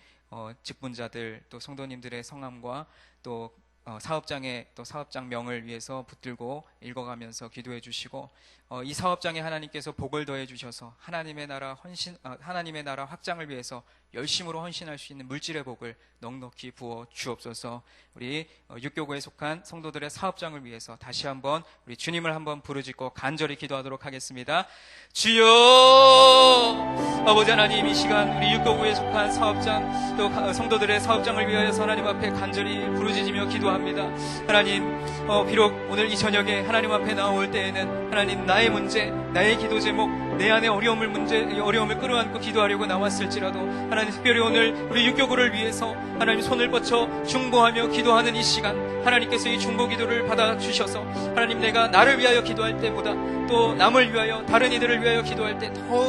직분자들 또 성도님들의 성함과 또 사업장의 또 사업장명을 위해서 붙들고 읽어가면서 기도해 주시고 이 사업장에 하나님께서 복을 더해 주셔서 하나님의 나라 확장을 위해서 열심으로 헌신할 수 있는 물질의 복을 넉넉히 부어 주옵소서. 우리 육교구에 속한 성도들의 사업장을 위해서 다시 한번 우리 주님을 한번 부르짖고 간절히 기도하도록 하겠습니다. 주여 아버지 하나님 이 시간 우리 육교구에 속한 사업장 또 성도들의 사업장을 위하여서 하나님 앞에 간절히 부르짖으며 기도합니다. 하나님 비록 오늘 이 저녁에 하나님 앞에 나올 때에는 하나님 나의 문제 나의 기도 제목 내 안에 어려움을 끌어안고 기도하려고 나왔을지라도 하나님 특별히 오늘 우리 육교구를 위해서 하나님 손을 뻗쳐 중보하며 기도하는 이 시간 하나님께서 이 중보 기도를 받아주셔서 하나님 내가 나를 위하여 기도할 때보다 또 남을 위하여 다른 이들을 위하여 기도할 때 더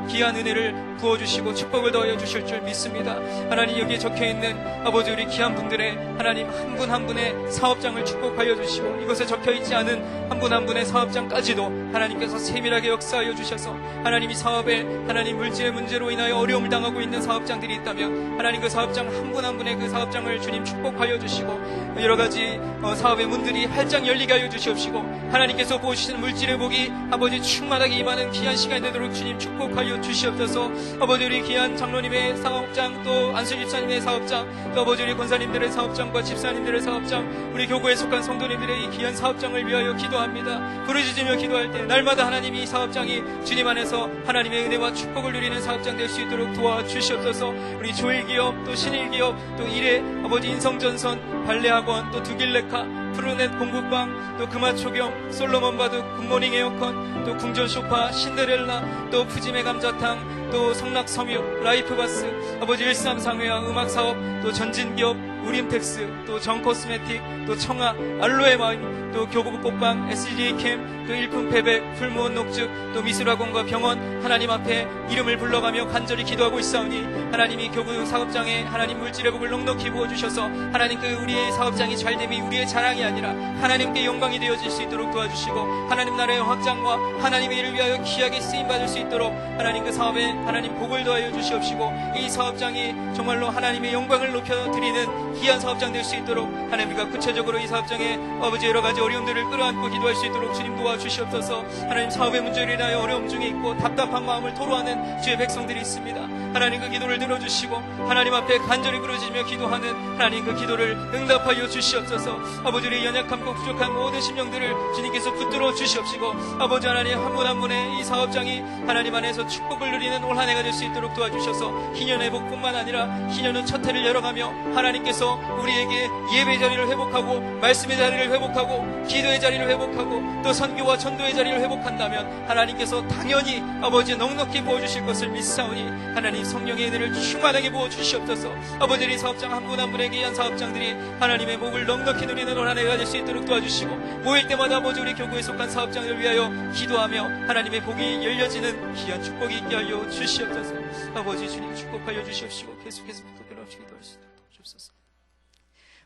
귀한 은혜를 부어주시고 축복을 더하여 주실 줄 믿습니다. 하나님 여기에 적혀있는 아버지 우리 귀한 분들의 하나님 한 분 한 분의 사업장을 축복하여 주시고 이것에 적혀있지 않은 한 분 한 분의 사업장까지도 하나님께서 세밀하게 역사하여 주셔서 하나님이 사업에 하나님 물질의 문제로 인하여 어려움을 당하고 있는 사업장들이 있다면 하나님 그 사업장 한 분 한 분의 그 사업장을 주님 축복하여 주시고 여러가지 사업의 문들이 활짝 열리게 하여 주시옵시고 하나님께서 보시는 물질의 복이 아버지 충만하게 임하는 귀한 시간이 되도록 주님 축복하여 주시옵소서. 아버지 우리 귀한 장로님의 사업장 또 안수 집사님의 사업장 또 아버지 우리 권사님들의 사업장과 집사님들의 사업장 우리 교구에 속한 성도님들의 이 귀한 사업장을 위하여 기도합니다. 부르짖으며 기도할 때 날마다 하나님이 이 사업장이 주님 안에서 하나님의 은혜와 축복을 누리는 사업장 될 수 있도록 도와주시옵소서. 우리 조일기업 또 신일기업 또 일회 아버지 인성전선 발레학원 또 두길레카 푸르넷 공급방 또 금화초경 솔로몬바둑 굿모닝 에어컨 또 궁전소파 신데렐라 또 푸짐의 감자탕 또 성락섬유 라이프바스 아버지 일삼상회와 음악사업 또 전진기업 우림텍스 또 정코스메틱 또 청아 알로에마임 또 교보국 꽃방 SGA캠 또 일품패백 풀무원 녹즙 또 미술학원과 병원 하나님 앞에 이름을 불러가며 간절히 기도하고 있사오니 하나님이 교구 사업장에 하나님 물질의 복을 넉넉히 부어주셔서 하나님 그 우리의 사업장이 잘됨이 우리의 자랑이 아니라 하나님께 영광이 되어질 수 있도록 도와주시고 하나님 나라의 확장과 하나님의 일을 위하여 귀하게 쓰임받을 수 있도록 하나님 그 사업에 하나님 복을 더하여 주시옵시고 이 사업장이 정말로 하나님의 영광을 높여드리는 귀한 사업장 될 수 있도록 하나님과 구체적으로 이 사업장에 아버지 여러가지 어려움들을 끌어안고 기도할 수 있도록 주님 도와주시옵소서. 하나님 사업의 문제로 인하여 어려움 중에 있고 답답한 마음을 토로하는 주의 백성들이 있습니다. 하나님 그 기도를 들어주시고 하나님 앞에 간절히 부르짖으며 기도하는 하나님 그 기도를 응답하여 주시옵소서. 아버지 우리 연약함과 부족한 모든 심령들을 주님께서 붙들어 주시옵시고 아버지 하나님 한 분 한 분의 이 사업장이 하나님 안에서 축복을 누리는 올 한 해가 될 수 있도록 도와주셔서 희년의 복뿐만 아니라 희년은 첫 해를 열어가며 하나님께서 우리에게 예배 자리를 회복하고 말씀의 자리를 회복하고 기도의 자리를 회복하고 또 선교와 전도의 자리를 회복한다면 하나님께서 당연히 아버지 넉넉히 부어주실 것을 믿사오니 하나님 성령의 은혜를 충만하게 부어 주시옵소서. 아버지 사업장 한 분 한 분에게 한 사업장들이 하나님의 복을 넉넉히 누리는 올 한 해가 될 수 있도록 도와주시고, 모일 때마다 아버지 우리 교구에 속한 사업장을 위하여 기도하며 하나님의 복이 열려지는 귀한 축복이 있게 하여 주시옵소서. 아버지 주님 축복하여 주시옵시고 계속해서 기도를 없이 기도할 수 있도록 도와주옵소서.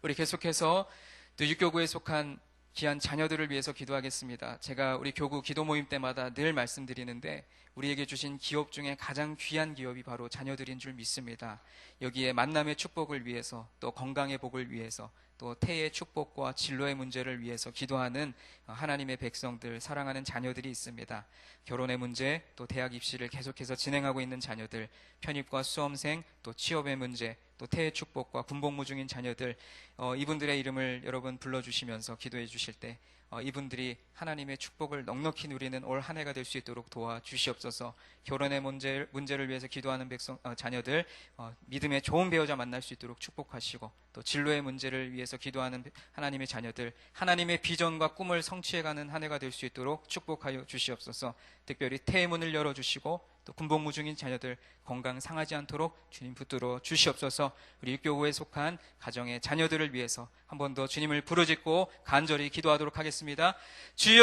우리 계속해서 또 육교구에 속한 귀한 자녀들을 위해서 기도하겠습니다. 제가 우리 교구 기도 모임 때마다 늘 말씀드리는데 우리에게 주신 기업 중에 가장 귀한 기업이 바로 자녀들인 줄 믿습니다. 여기에 만남의 축복을 위해서, 또 건강의 복을 위해서, 또 태의 축복과 진로의 문제를 위해서 기도하는 하나님의 백성들, 사랑하는 자녀들이 있습니다. 결혼의 문제, 또 대학 입시를 계속해서 진행하고 있는 자녀들, 편입과 수험생, 또 취업의 문제, 또 태의 축복과 군복무 중인 자녀들, 이분들의 이름을 여러분 불러주시면서 기도해 주실 때 이분들이 하나님의 축복을 넉넉히 누리는 올 한 해가 될 수 있도록 도와주시옵소서. 결혼의 문제를 위해서 기도하는 자녀들, 믿음의 좋은 배우자 만날 수 있도록 축복하시고, 또 진로의 문제를 위해서 기도하는 하나님의 자녀들, 하나님의 비전과 꿈을 성취해가는 한 해가 될 수 있도록 축복하여 주시옵소서. 특별히 태의 문을 열어주시고, 또 군복무 중인 자녀들 건강 상하지 않도록 주님 붙들어 주시옵소서. 우리 육교구에 속한 가정의 자녀들을 위해서 한 번 더 주님을 부르짖고 간절히 기도하도록 하겠습니다. 주여,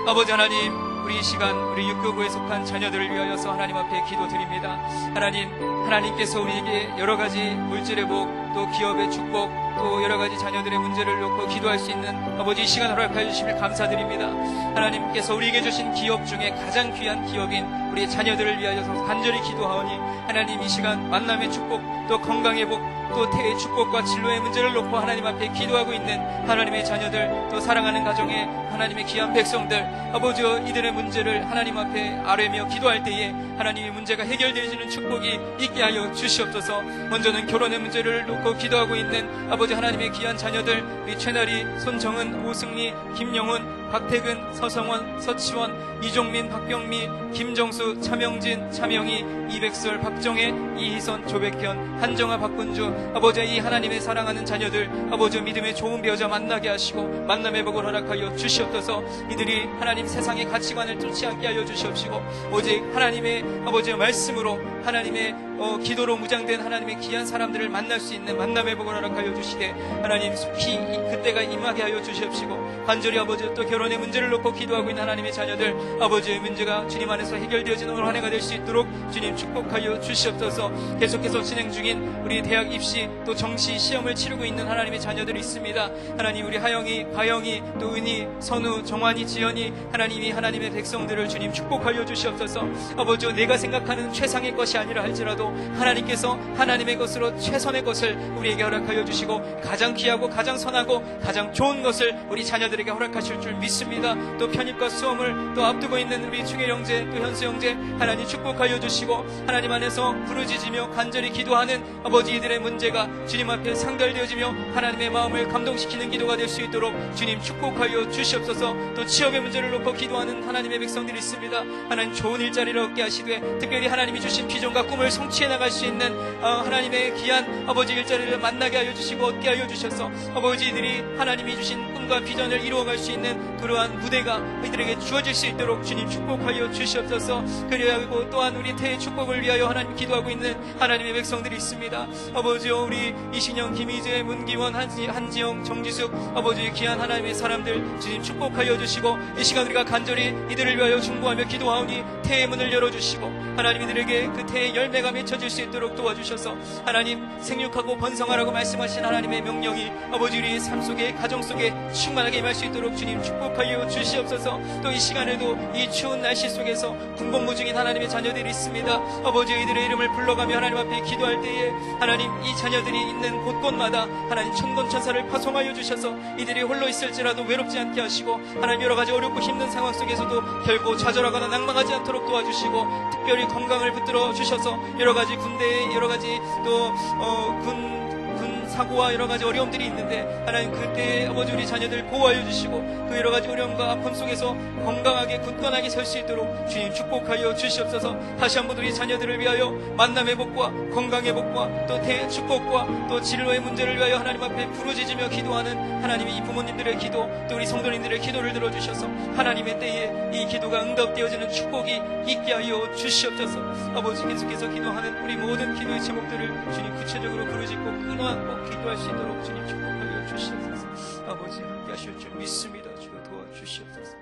아버지 하나님, 우리 이 시간 우리 육교구에 속한 자녀들을 위하여서 하나님 앞에 기도드립니다. 하나님께서 우리에게 여러 가지 물질의 복, 또 기업의 축복, 또 여러 가지 자녀들의 문제를 놓고 기도할 수 있는 아버지 이 시간 허락하여 주심을 감사드립니다. 하나님께서 우리에게 주신 기업 중에 가장 귀한 기업인 우리의 자녀들을 위하여서 간절히 기도하오니, 하나님 이 시간 만남의 축복, 또 건강의 복, 또 태의 축복과 진로의 문제를 놓고 하나님 앞에 기도하고 있는 하나님의 자녀들, 또 사랑하는 가정의 하나님의 귀한 백성들, 아버지여 이들의 문제를 하나님 앞에 아뢰며 기도할 때에 하나님의 문제가 해결되어지는 축복이 있게 하여 주시옵소서. 먼저는 결혼의 문제를 놓고 기도하고 있는 아버지 하나님의 귀한 자녀들, 우리 최나리, 손정은, 오승리, 김영훈, 박태근, 서성원, 서치원, 이종민, 박병미, 김정수, 차명진, 차명희, 이백설, 박정혜, 이희선, 조백현, 한정아, 박군주, 아버지 이 하나님의 사랑하는 자녀들, 아버지 믿음의 좋은 배우자 만나게 하시고 만남의 복을 허락하여 주시옵소서. 이들이 하나님 세상의 가치관을 쫓지 않게 하여 주시옵시고, 오직 하나님의 아버지의 말씀으로 하나님의 기도로 무장된 하나님의 귀한 사람들을 만날 수 있는 만남의 복을 허락하여 주시되, 하나님 속히 그때가 임하게 하여 주시옵시고, 간절히 아버지 또 결혼의 문제를 놓고 기도하고 있는 하나님의 자녀들, 아버지의 문제가 주님 안에서 해결되어지는 올 한 해가 될 수 있도록 주님 축복하여 주시옵소서. 계속해서 진행 중인 우리 대학 입시, 또 정시 시험을 치르고 있는 하나님의 자녀들이 있습니다. 하나님 우리 하영이, 가영이, 또 은희, 선우, 정환이, 지연이, 하나님이 하나님의 백성들을 주님 축복하여 주시옵소서. 아버지 내가 생각하는 최상의 것이 아니라 할지라도 하나님께서 하나님의 것으로 최선의 것을 우리에게 허락하여 주시고, 가장 귀하고 가장 선하고 가장 좋은 것을 우리 자녀들에게 허락하실 줄 믿습니다. 또 편입과 수험을 또 앞두고 있는 우리 충혜 형제, 또 현수 형제, 하나님 축복하여 주시고, 하나님 안에서 부르짖으며 간절히 기도하는 아버지 이들의 문제가 주님 앞에 상달되어지며 하나님의 마음을 감동시키는 기도가 될 수 있도록 주님 축복하여 주시옵소서. 또 취업의 문제를 놓고 기도하는 하나님의 백성들이 있습니다. 하나님 좋은 일자리를 얻게 하시되, 특별히 하나님이 주신 비전과 꿈을 성취해 나갈 수 있는 하나님의 귀한 아버지 일자리를 만나게 하여 주시고 얻게 하여 주셔서 아버지 이들이 하나님이 주신 꿈과 비전을 이루어갈 수 있는 그러한 무대가 이들에게 주어질 수 있도록 주님 축복하여 주시옵소서. 그리하고 또한 우리 태의 축복을 위하여 하나님 기도하고 있는 하나님의 백성들이 있습니다. 아버지여 우리 이신영, 김희재, 문기원, 한지영, 정지숙, 아버지 귀한 하나님의 사람들 주님 축복하여 주시고, 이 시간 우리가 간절히 이들을 위하여 중보하며 기도하오니 태의 문을 열어주시고 하나님 이들에게 그 태의 열매가 맺혀질 수 있도록 도와주셔서, 하나님 생육하고 번성하라고 말씀하신 하나님의 명령이 아버지 우리의 삶 속에, 가정 속에 충만하게 임할 수 있도록 주님 축복하여 주시옵소서. 또 이 시간에도 이 추운 날씨 속에서 군복무 중인 하나님의 자녀들이 있습니다. 아버지 이들의 이름을 불러가며 하나님 앞에 기도할 때에 하나님 이 자녀들이 있는 곳곳마다 하나님 천군천사를 파송하여 주셔서 이들이 홀로 있을지라도 외롭지 않게 하시고, 하나님 여러 가지 어렵고 힘든 상황 속에서도 결코 좌절하거나 낭망하지 않도록 도와주시고, 특별히 건강을 붙들어 주셔서 여러 가지 군대의 여러 가지 또 군 사고와 여러 가지 어려움들이 있는데 하나님 그때 아버지 우리 자녀들 보호하여 주시고 그 여러 가지 어려움과 아픔 속에서 건강하게 굳건하게 설 수 있도록 주님 축복하여 주시옵소서. 다시 한번 우리 자녀들을 위하여 만남 회복과 건강 회복과 또 축복과 또 진로의 문제를 위하여 하나님 앞에 부르짖으며 기도하는 하나님이 이 부모님들의 기도 또 우리 성도님들의 기도를 들어주셔서 하나님의 때에 이 기도가 응답되어지는 축복이 있게 하여 주시옵소서. 아버지 계속해서 기도하는 우리 모든 기도의 제목들을 주님 구체적으로 부르짖고 끊어안고 기도할 수 있도록 주님 축복하여 주시옵소서. 아버지 함께 하실 줄 믿습니다. 주여 도와주시옵소서.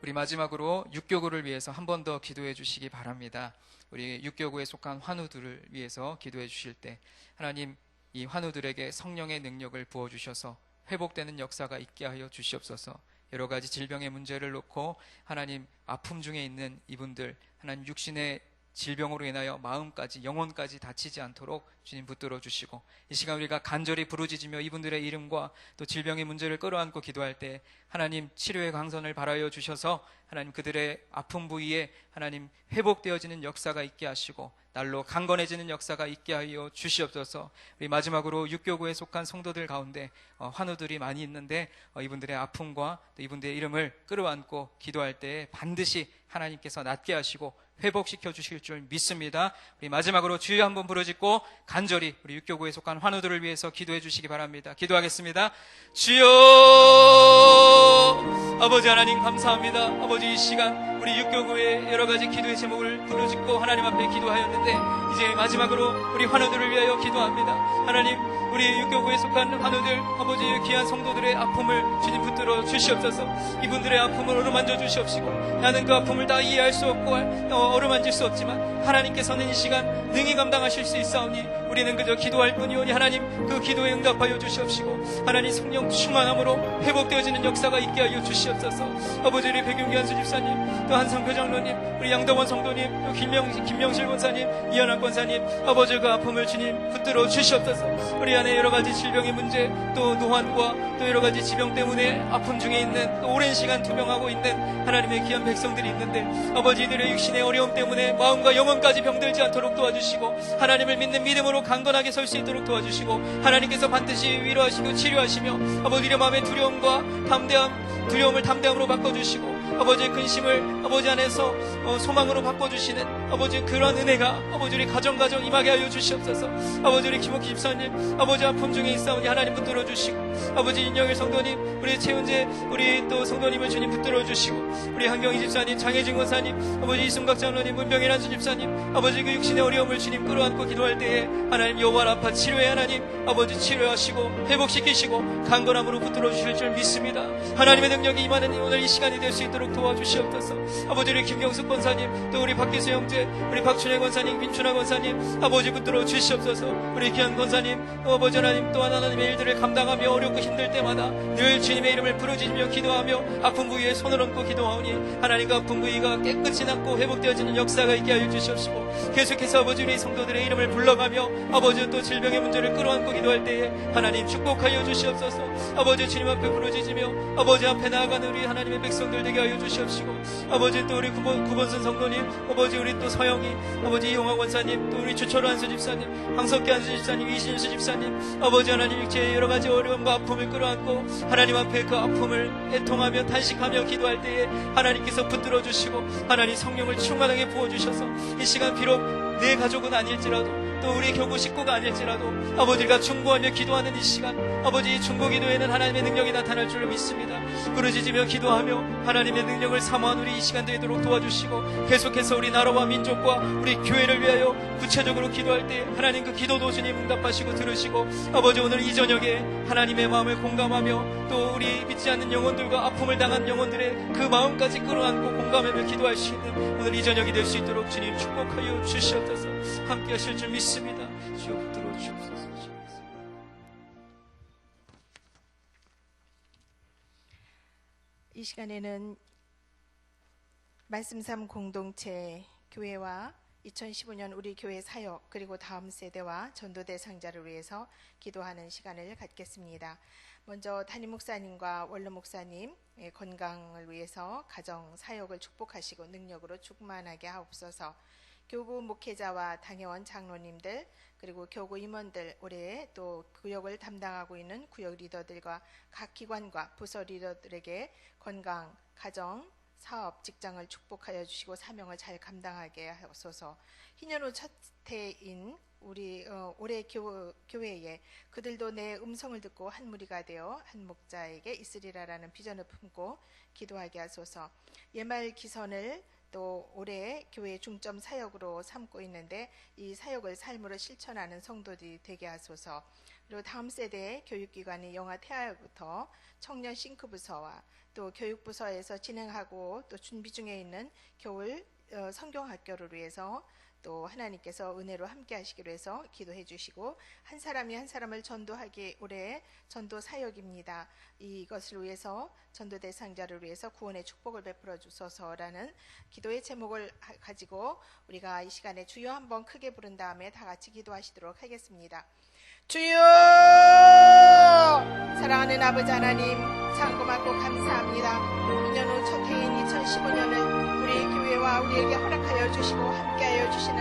우리 마지막으로 육교구를 위해서 한 번 더 기도해 주시기 바랍니다. 우리 육교구에 속한 환우들을 위해서 기도해 주실 때 하나님 이 환우들에게 성령의 능력을 부어주셔서 회복되는 역사가 있게 하여 주시옵소서. 여러 가지 질병의 문제를 놓고 하나님 아픔 중에 있는 이분들 하나님 육신의 질병으로 인하여 마음까지 영혼까지 다치지 않도록 주님 붙들어 주시고 이 시간 우리가 간절히 부르짖으며 이분들의 이름과 또 질병의 문제를 끌어안고 기도할 때 하나님 치료의 강선을 발하여 주셔서 하나님 그들의 아픈 부위에 하나님 회복되어지는 역사가 있게 하시고 날로 강건해지는 역사가 있게 하여 주시옵소서. 우리 마지막으로 육교구에 속한 성도들 가운데 환우들이 많이 있는데 이분들의 아픔과 또 이분들의 이름을 끌어안고 기도할 때 반드시 하나님께서 낫게 하시고 회복시켜 주실 줄 믿습니다. 우리 마지막으로 주여 한번 부르짖고 간절히 우리 육교구에 속한 환우들을 위해서 기도해 주시기 바랍니다. 기도하겠습니다. 주여 아버지 하나님 감사합니다. 아버지 이 시간 우리 육교구의 여러 가지 기도의 제목을 부르짖고 하나님 앞에 기도하였는데 이제 마지막으로 우리 환우들을 위하여 기도합니다. 하나님 우리 육교구에 속한 환우들 아버지 귀한 성도들의 아픔을 주님 붙들어 주시옵소서. 이분들의 아픔을 어루만져 주시옵시고 나는 그 아픔을 다 이해할 수 없고 어루만질 수 없지만 하나님께서는 이 시간 능히 감당하실 수 있사오니 우리는 그저 기도할 뿐이오니 하나님 그 기도에 응답하여 주시옵시고 하나님 성령 충만함으로 회복되어지는 역사가 있게 하여 주시옵소서. 아버지 우리 백윤기 한수 집사님 또 한성표 장로님 우리 양덕원 성도님 또 김명실 권사님 이현학 권사님 아버지 그 아픔을 주님 붙들어 주시옵소서. 우리 안에 여러 가지 질병의 문제 또 노환과 또 여러 가지 지병 때문에 아픔 중에 있는 또 오랜 시간 투병하고 있는 하나님의 귀한 백성들이 있는데 아버지 이들의 육신의 어려움 때문에 마음과 영혼까지 병들지 않도록 도와주시고 하나님을 믿는 믿음으로 강건하게 설 수 있도록 도와주시고 하나님께서 반드시 위로하시고 치료하시며 아버지의 마음의 두려움과 두려움을 담대함으로 바꿔주시고 아버지의 근심을 아버지 안에서 소망으로 바꿔주시는 아버지 그러한 은혜가 아버지 우리 가정 임하게 하여 주시옵소서. 아버지 우리 김옥희 집사님 아버지 아픔 중에 있사오니 하나님 붙들어 주시고 아버지 인영일 성도님 우리 최은재 우리 또 성도님을 주님 붙들어 주시고 우리 한경희 집사님 장혜진 권사님 아버지 이승각 장로님 문병일 한수 집사님 아버지 그 육신의 어려움을 주님 끌어안고 기도할 때에 하나님 여호와 라파 치료에 하나님 아버지 치료하시고 회복시키시고 강건함으로 붙들어 주실 줄 믿습니다. 하나님의 능력이 임하는 오늘 이 시간이 될 수 있도록 도와주시옵소서. 아버지 우리 김경숙 권사님 또 우리 박기수 형제 우리 박춘혜 권사님 민춘아 권사님 아버지 붙들어 주시옵소서. 우리 귀한 권사님 아버지 하나님 또한 하나님의 일들을 감당하며 어렵고 힘들 때마다 늘 주님의 이름을 부르짖으며 기도하며 아픈 부위에 손을 얹고 기도하오니 하나님 그 아픈 부위가 깨끗이 낫고 회복되어지는 역사가 있게 하여 주시옵시고 계속해서 아버지 우리 성도들의 이름을 불러가며 아버지 또 질병의 문제를 끌어안고 기도할 때에 하나님 축복하여 주시옵소서. 아버지 주님 앞에 부르짖으며 아버지 앞에 나아가는 우리 하나님의 백성들 되게 하여 주시옵시고 아버지 또 우리 구본선 성도님 아버지 우리 또 서영이 아버지 이용화 권사님 또 우리 주철호 한수 집사님 황석기 한수 집사님 이신수 집사님 아버지 하나님 육체의 여러 가지 어려움과 아픔을 끌어안고 하나님 앞에 그 아픔을 애통하며 탄식하며 기도할 때에 하나님께서 붙들어 주시고 하나님 성령을 충만하게 부어주셔서 이 시간 비록 내 가족은 아닐지라도 또 우리 교구 식구가 아닐지라도 아버지가 중보하며 기도하는 이 시간 아버지 중보 기도에는 하나님의 능력이 나타날 줄로 믿습니다. 부르짖으며 기도하며 하나님의 능력을 사모한 우리 이 시간 되도록 도와주시고 계속해서 우리 나라와 민족과 우리 교회를 위하여 구체적으로 기도할 때 하나님 그 기도도 주님 응답하시고 들으시고 아버지 오늘 이 저녁에 하나님의 마음을 공감하며 또 우리 믿지 않는 영혼들과 아픔을 당한 영혼들의 그 마음까지 끌어안고 공감하며 기도할 수 있는 오늘 이 저녁이 될 수 있도록 주님 축복하여 주시옵소서. 함께 하실 줄 믿습니다. 주여 붙들어 주옵소서. 이 시간에는 말씀삼 공동체 교회와 2015년 우리 교회 사역 그리고 다음 세대와 전도 대상자를 위해서 기도하는 시간을 갖겠습니다. 먼저 담임 목사님과 원로 목사님 건강을 위해서 가정 사역을 축복하시고 능력으로 충만하게 하옵소서. 교구 목회자와 당회원 장로님들 그리고 교구 임원들, 올해 또 구역을 담당하고 있는 구역 리더들과 각 기관과 부서 리더들에게 건강, 가정, 사업, 직장을 축복하여 주시고 사명을 잘 감당하게 하소서. 희년후 첫 해인 우리 올해 교회에 그들도 내 음성을 듣고 한 무리가 되어 한 목자에게 있으리라라는 비전을 품고 기도하게 하소서. 예말 기선을 또 올해 교회 중점 사역으로 삼고 있는데 이 사역을 삶으로 실천하는 성도들이 되게 하소서. 그리고 다음 세대 교육기관이 영아 태아부터 청년 싱크부서와 또 교육부서에서 진행하고 또 준비 중에 있는 겨울 성경학교를 위해서 또 하나님께서 은혜로 함께 하시기로 해서 기도해 주시고, 한 사람이 한 사람을 전도하기 올해 전도 사역입니다. 이것을 위해서 전도 대상자를 위해서 구원의 축복을 베풀어 주소서라는 기도의 제목을 가지고 우리가 이 시간에 주여 한번 크게 부른 다음에 다 같이 기도하시도록 하겠습니다. 주여! 사랑하는 아버지 하나님, 장고맙고 감사합니다. 2년 후 첫 해인 2015년을 우리 교회와 우리에게 허락하여 주시고 함께하여 주시는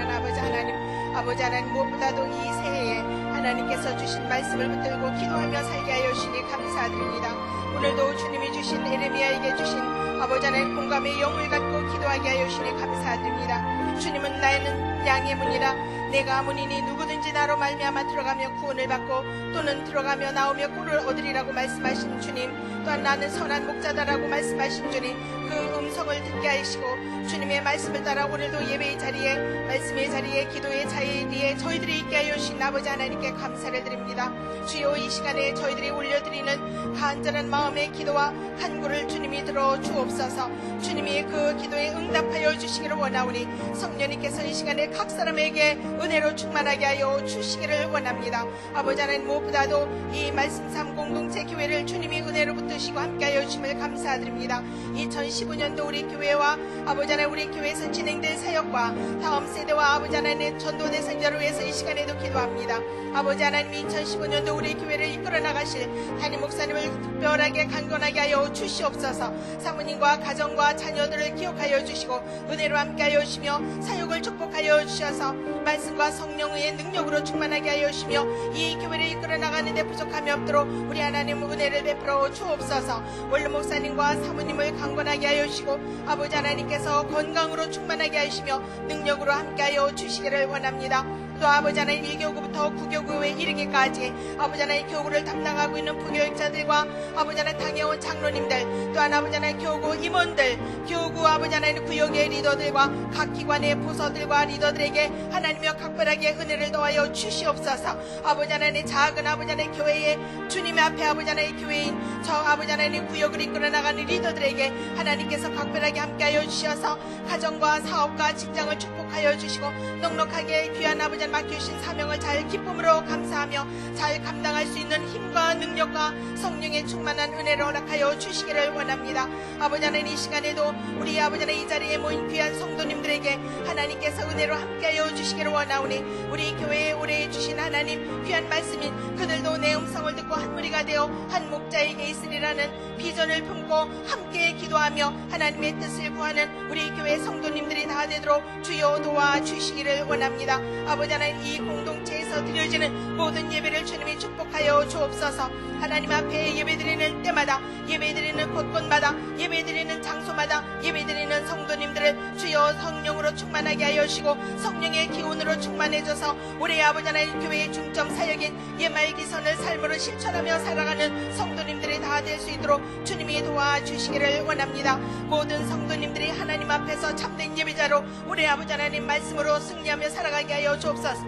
아버지 하나님, 무엇보다도 이 새해에 하나님께서 주신 말씀을 붙들고 기도하며 살게 하여 주시니 감사드립니다. 오늘도 주님이 주신 에레미야에게 주신 아버지 하나님 공감의 영을 갖고 기도하게 하여 주시니 감사드립니다. 주님은 나는 양의 문이라, 내가 문이니 누구든지 나로 말미암아 들어가며 구원을 받고 또는 들어가며 나오며 꼴을 얻으리라고 말씀하신 주님, 또한 나는 선한 목자다라고 말씀하신 주님, 그 음성을 듣게 하시고 주님의 말씀을 따라 오늘도 예배의 자리에, 말씀의 자리에, 기도의 자리에 저희들이 있게 하여 주신 아버지 하나님께 감사를 드립니다. 주여, 이 시간에 저희들이 올려드리는 간절한 마음의 기도와 간구를 주님이 들어 주옵소서. 주님이 그 기도에 응답하여 주시기를 원하오니 성령님께서 이 시간에 각 사람에게 은혜로 충만하게 하여 주시기를 원합니다. 아버지 하나님, 무엇보다도 이 말씀 삶 공동체 교회를 주님이 은혜로 붙드시고 함께하여 주심을 감사드립니다. 2015년도 우리 교회와 아버지 하나님, 우리 교회에서 진행된 사역과 다음 세대와 아버지 하나님의 전도 대상자를 위해서 이 시간에도 기도합니다. 아버지 하나님, 2015년도 우리 교회를 이끌어 나가실 담임 목사님을 특별하게 강건하게 하여 주시옵소서. 사모님과 가정과 자녀들을 기억하여 주시고 은혜로 함께하여 주시며 사역을 축복하여 주셔서 말씀과 성령의 능력으로 충만하게 하여 주시며 이 교회를 이끌어 나가는 데 부족함이 없도록 우리 하나님 은혜를 베풀어 주옵소서. 원로 목사님과 사모님을 강건하게 하여 주시고 아버지 하나님께서 건강으로 충만하게 하시며 능력으로 함께하여 주시기를 원합니다. 또 아버지 하나님, 1교구부터 9교구에 이르기까지 아버지 하나님 교구를 담당하고 있는 부교육자들과 아버지 하나님 당회원 장로님들, 또한 아버지 하나님 교구 임원들, 교구 아버지 하나님 구역의 리더들과 각 기관의 부서들과 리더들에게 하나님여 각별하게 은혜를 더하여 주시옵소서. 아버지 하나님, 작은 아버지 하나님 교회에 주님 앞에 아버지 하나님 교회인 저 아버지 하나님 구역을 이끌어 나가는 리더들에게 하나님께서 각별하게 함께하여 주셔서 가정과 사업과 직장을 축복하여 주시고 넉넉하게 귀한 아버지 맡겨주신 사명을 잘 기쁨으로 감사하며 잘 감당할 수 있는 힘과 능력과 성령의 충만한 은혜를 허락하여 주시기를 원합니다. 아버지 하나님, 이 시간에도 우리 아버지 하나님 이 자리에 모인 귀한 성도님들에게 하나님께서 은혜로 함께하여 주시기를 원하오니 우리 교회에 올해 주신 하나님 귀한 말씀인 그들도 내 음성을 듣고 한 무리가 되어 한 목자에게 있으리라는 비전을 품고 함께 기도하며 하나님의 뜻을 구하는 우리 교회 성도님들이 다 되도록 주여 도와주시기를 원합니다. 아버지 하나님, 이 공동체에서 드려지는 모든 예배를 주님이 축복하여 주옵소서. 하나님 앞에 예배드리는 때마다, 예배드리는 곳곳마다, 예배드리는 장소마다 예배드리는 성도님들을 주여 성령으로 충만하게 하여 주시고 성령의 기운으로 충만해져서 올해 아버지 하나님 교회의 중점 사역인 예말기선을 삶으로 실천하며 살아가는 성도님들이 다 될 수 있도록 주님이 도와주시기를 원합니다. 모든 성도님들이 하나님 앞에서 참된 예배자로 올해 아버지 하나님 말씀으로 승리하며 살아가게 하여 주옵소서.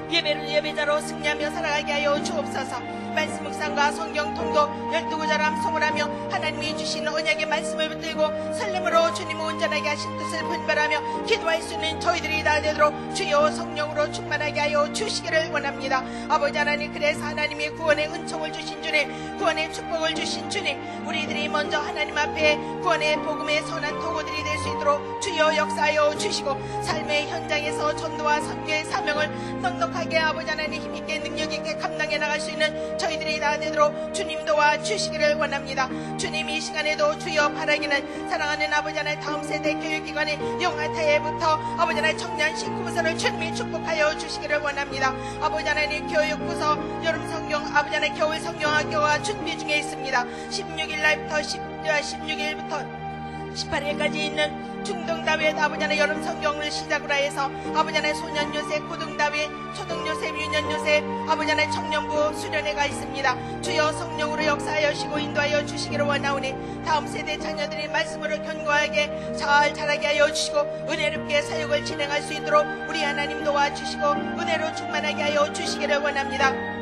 예배를 예배자로 승리하며 살아가게 하여 주옵소서. 말씀 묵상과 성경 통독 12구절 암송을 하며 하나님이 주신 언약의 말씀을 붙들고 설렘으로 주님을 온전하게 하신 뜻을 분별하며 기도할 수 있는 저희들이 다 되도록 주여 성령으로 충만하게 하여 주시기를 원합니다. 아버지 하나님, 그래서 하나님의 구원의 은총을 주신 주님, 구원의 축복을 주신 주님, 우리들이 먼저 하나님 앞에 구원의 복음의 선한 도구들이 될 수 있도록 주여 역사하여 주시고 삶의 현장에서 전도와 선교의 사명을 넉넉하게 아버지 하나님 힘있게 능력있게 감당해 나갈 수 있는 저희들이 다 목회자 되도록 주님 도와주시기를 원합니다. 주님 이 시간에도 주여 바라기는 사랑하는 아버지 하나님 다음 세대 교육기관의 영아태부터 아버지 하나님 청년 신구부서를 주님이 축복하여 주시기를 원합니다. 아버지 하나님 교육부서 여름 성경 아버지 하나님 겨울 성경학교가 준비 중에 있습니다. 16일 날부터 16일부터 18일까지 있는 중등다윗 아버지 하나님 여름 성경을 시작으로 해서 아버지 하나님 소년 요셉 고등다윗 초등 요셉 유년 요셉 아버지 하나님 청년부 수련회가 있습니다. 주여 성령으로 역사하여 주시고 인도하여 주시기를 원하오니 다음 세대 자녀들이 말씀으로 견고하게 잘 자라게 하여 주시고 은혜롭게 사역을 진행할 수 있도록 우리 하나님 도와주시고 은혜로 충만하게 하여 주시기를 원합니다.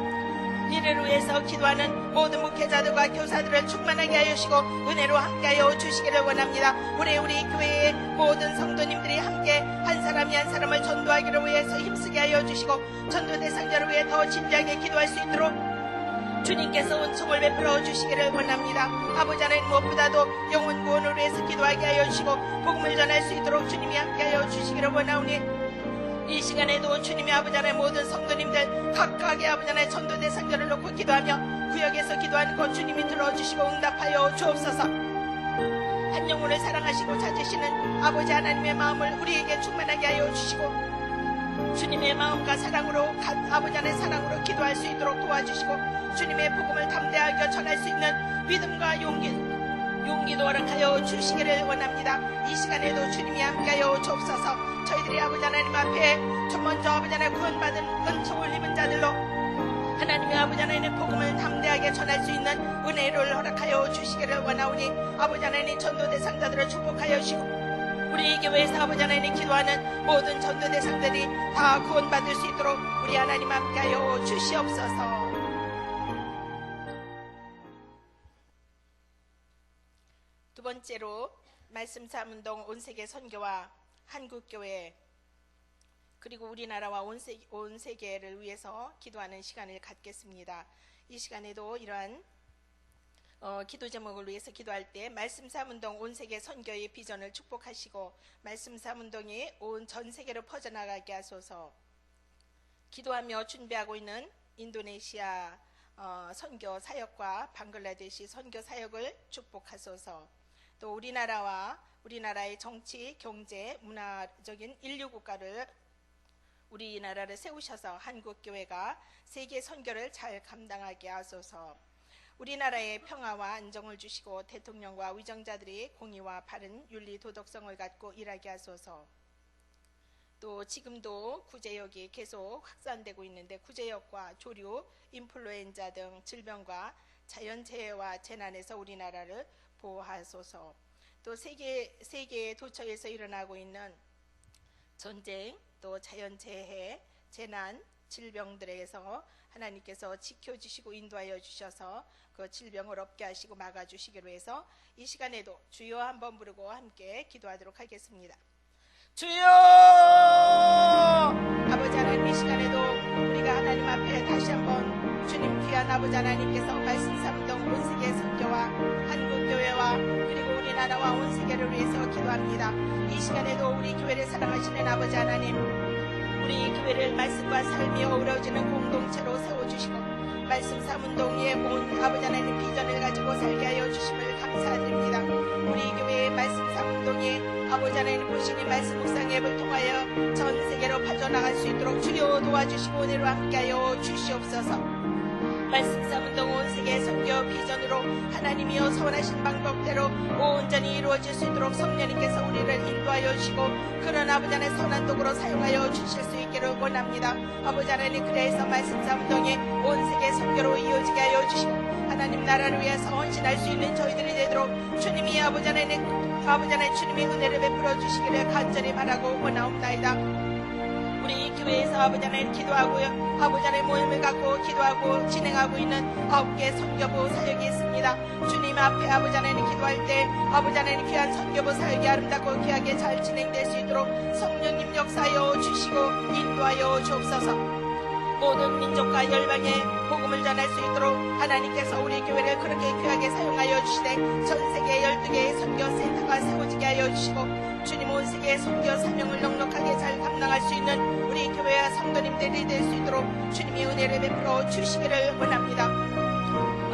이를 위해서 기도하는 모든 목회자들과 교사들을 충만하게 하여 주시고 은혜로 함께하여 주시기를 원합니다. 우리 교회의 모든 성도님들이 함께 한 사람이 한 사람을 전도하기를 위해서 힘쓰게 하여 주시고 전도 대상자를 위해 더 진지하게 기도할 수 있도록 주님께서 은총을 베풀어 주시기를 원합니다. 아버지 하나님 무엇보다도 영혼 구원을 위해서 기도하게 하여 주시고 복음을 전할 수 있도록 주님이 함께하여 주시기를 원하오니 이 시간에도 주님의 아버지 하나님 모든 성도님들 각각의 아버지 하나님 전도 대상자를 놓고 기도하며 구역에서 기도하는 것 주님이 들어주시고 응답하여 주옵소서. 한 영혼을 사랑하시고 찾으시는 아버지 하나님의 마음을 우리에게 충만하게 하여 주시고 주님의 마음과 사랑으로 아버지 하나님의 사랑으로 기도할 수 있도록 도와주시고 주님의 복음을 담대하게 전할 수 있는 믿음과 용기도 허락하여 주시기를 원합니다. 이 시간에도 주님이 함께하여 주옵소서. 저희들이 아버지 하나님 앞에 먼저 아버지 하나님 구원받은 은총을 입은 자들로 하나님의 아버지 하나님의 복음을 담대하게 전할 수 있는 은혜를 허락하여 주시기를 원하오니 아버지 하나님 전도 대상자들을 축복하여 주시고 우리 교회에서 아버지 하나님 기도하는 모든 전도 대상들이 다 구원받을 수 있도록 우리 하나님 함께하여 주시옵소서. 두 번째로 말씀 사문동 온세계 선교와 한국교회 그리고 우리나라와 온 세계를 위해서 기도하는 시간을 갖겠습니다. 이 시간에도 이러한 기도 제목을 위해서 기도할 때 말씀 사문동 온 세계 선교의 비전을 축복하시고 말씀 사문동이 온 전 세계로 퍼져나가게 하소서. 기도하며 준비하고 있는 인도네시아 선교 사역과 방글라데시 선교 사역을 축복하소서. 또 우리나라의 정치, 경제, 문화적인 인류 국가를 우리나라를 세우셔서 한국교회가 세계 선교를 잘 감당하게 하소서. 우리나라의 평화와 안정을 주시고 대통령과 위정자들이 공의와 바른 윤리 도덕성을 갖고 일하게 하소서. 또 지금도 구제역이 계속 확산되고 있는데 구제역과 조류, 인플루엔자 등 질병과 자연재해와 재난에서 우리나라를 보호하소서. 또 세계의 도처에서 일어나고 있는 전쟁, 또 자연재해, 재난, 질병들에서 하나님께서 지켜주시고 인도하여 주셔서 그 질병을 없게 하시고 막아주시기로 해서 이 시간에도 주여 한번 부르고 함께 기도하도록 하겠습니다. 주여! 아버지 하나님, 이 시간에도 우리가 하나님 앞에 다시 한번 주님 귀한 아버지 하나님께서 말씀 사문동 온 세계 선교와 한국교회와 그리고 우리나라와 온 세계를 위해서 기도합니다. 이 시간에도 우리 교회를 사랑하시는 아버지 하나님, 우리 교회를 말씀과 삶이 어우러지는 공동체로 세워주시고 말씀 사문동의 온 아버지 하나님 비전을 가지고 살게 하여 주심을 감사드립니다. 우리 교회의 말씀 사문동이 아버지 하나님 보시니 말씀 묵상 앱을 통하여 전 세계로 빠져나갈 수 있도록 주여 도와주시고 은혜로 함께하여 주시옵소서. 말씀 사문동 온 세계 선교 비전으로 하나님이여 선하신 방법대로 온전히 이루어질 수 있도록 성령님께서 우리를 인도하여 주시고 그런 아버지 하나님 선한 도구로 사용하여 주실 수 있기를 원합니다. 아버지 하나님, 그래서 말씀 사문동이 온 세계 선교로 이어지게 하여 주시고 하나님 나라를 위해서 헌신할 수 있는 저희들이 되도록 주님이 아버지 하나님 주님이 은혜를 베풀어 주시기를 간절히 바라고 원하옵나이다. 우리 교회에서 아버지 하나님 기도하고요, 아버지 하나님 모임을 갖고 기도하고 진행하고 있는 9개 선교부 사역이 있습니다. 주님 앞에 아버지 하나님 기도할 때 아버지 하나님 귀한 선교부 사역이 아름답고 귀하게 잘 진행될 수 있도록 성령님 역사하여 주시고 인도하여 주옵소서. 모든 민족과 열방에 복음을 전할 수 있도록 하나님께서 우리 교회를 그렇게 귀하게 사용하여 주시되 전 세계 12개의 선교센터가 세워지게 하여 주시고 주님 온 세계의 선교 사명을 넉넉하게 잘 감당할 수 있는 우리 교회와 성도님들이 될 수 있도록 주님이 은혜를 베풀어 주시기를 원합니다.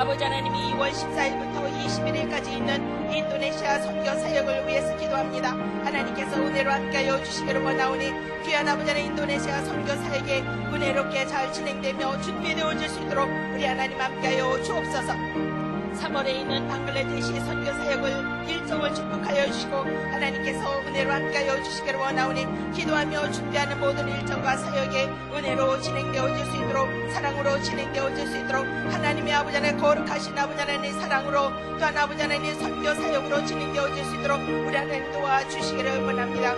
아버지 하나님 2월 14일부터 21일까지 있는 인도네시아 선교 사역을 위해서 기도합니다. 하나님께서 은혜로 함께하여 주시기를 원하오니 귀한 아버지 하나님 인도네시아 선교 사역에 은혜롭게 잘 진행되며 준비되어질 수 있도록 우리 하나님 함께하여 주옵소서. 3월에 있는 방글라데시 선교 사역을 일정을 축복하여 주시고 하나님께서 은혜로 함께하여 주시기를 원하오니 기도하며 준비하는 모든 일정과 사역에 은혜로 진행되어질 수 있도록 사랑으로 진행되어질 수 있도록 하나님의 아버지 하나님 거룩하신 아버지 하나님 사랑으로 또한 아버지 하나님 선교 사역으로 진행되어질 수 있도록 우리 하나님 도와주시기를 원합니다.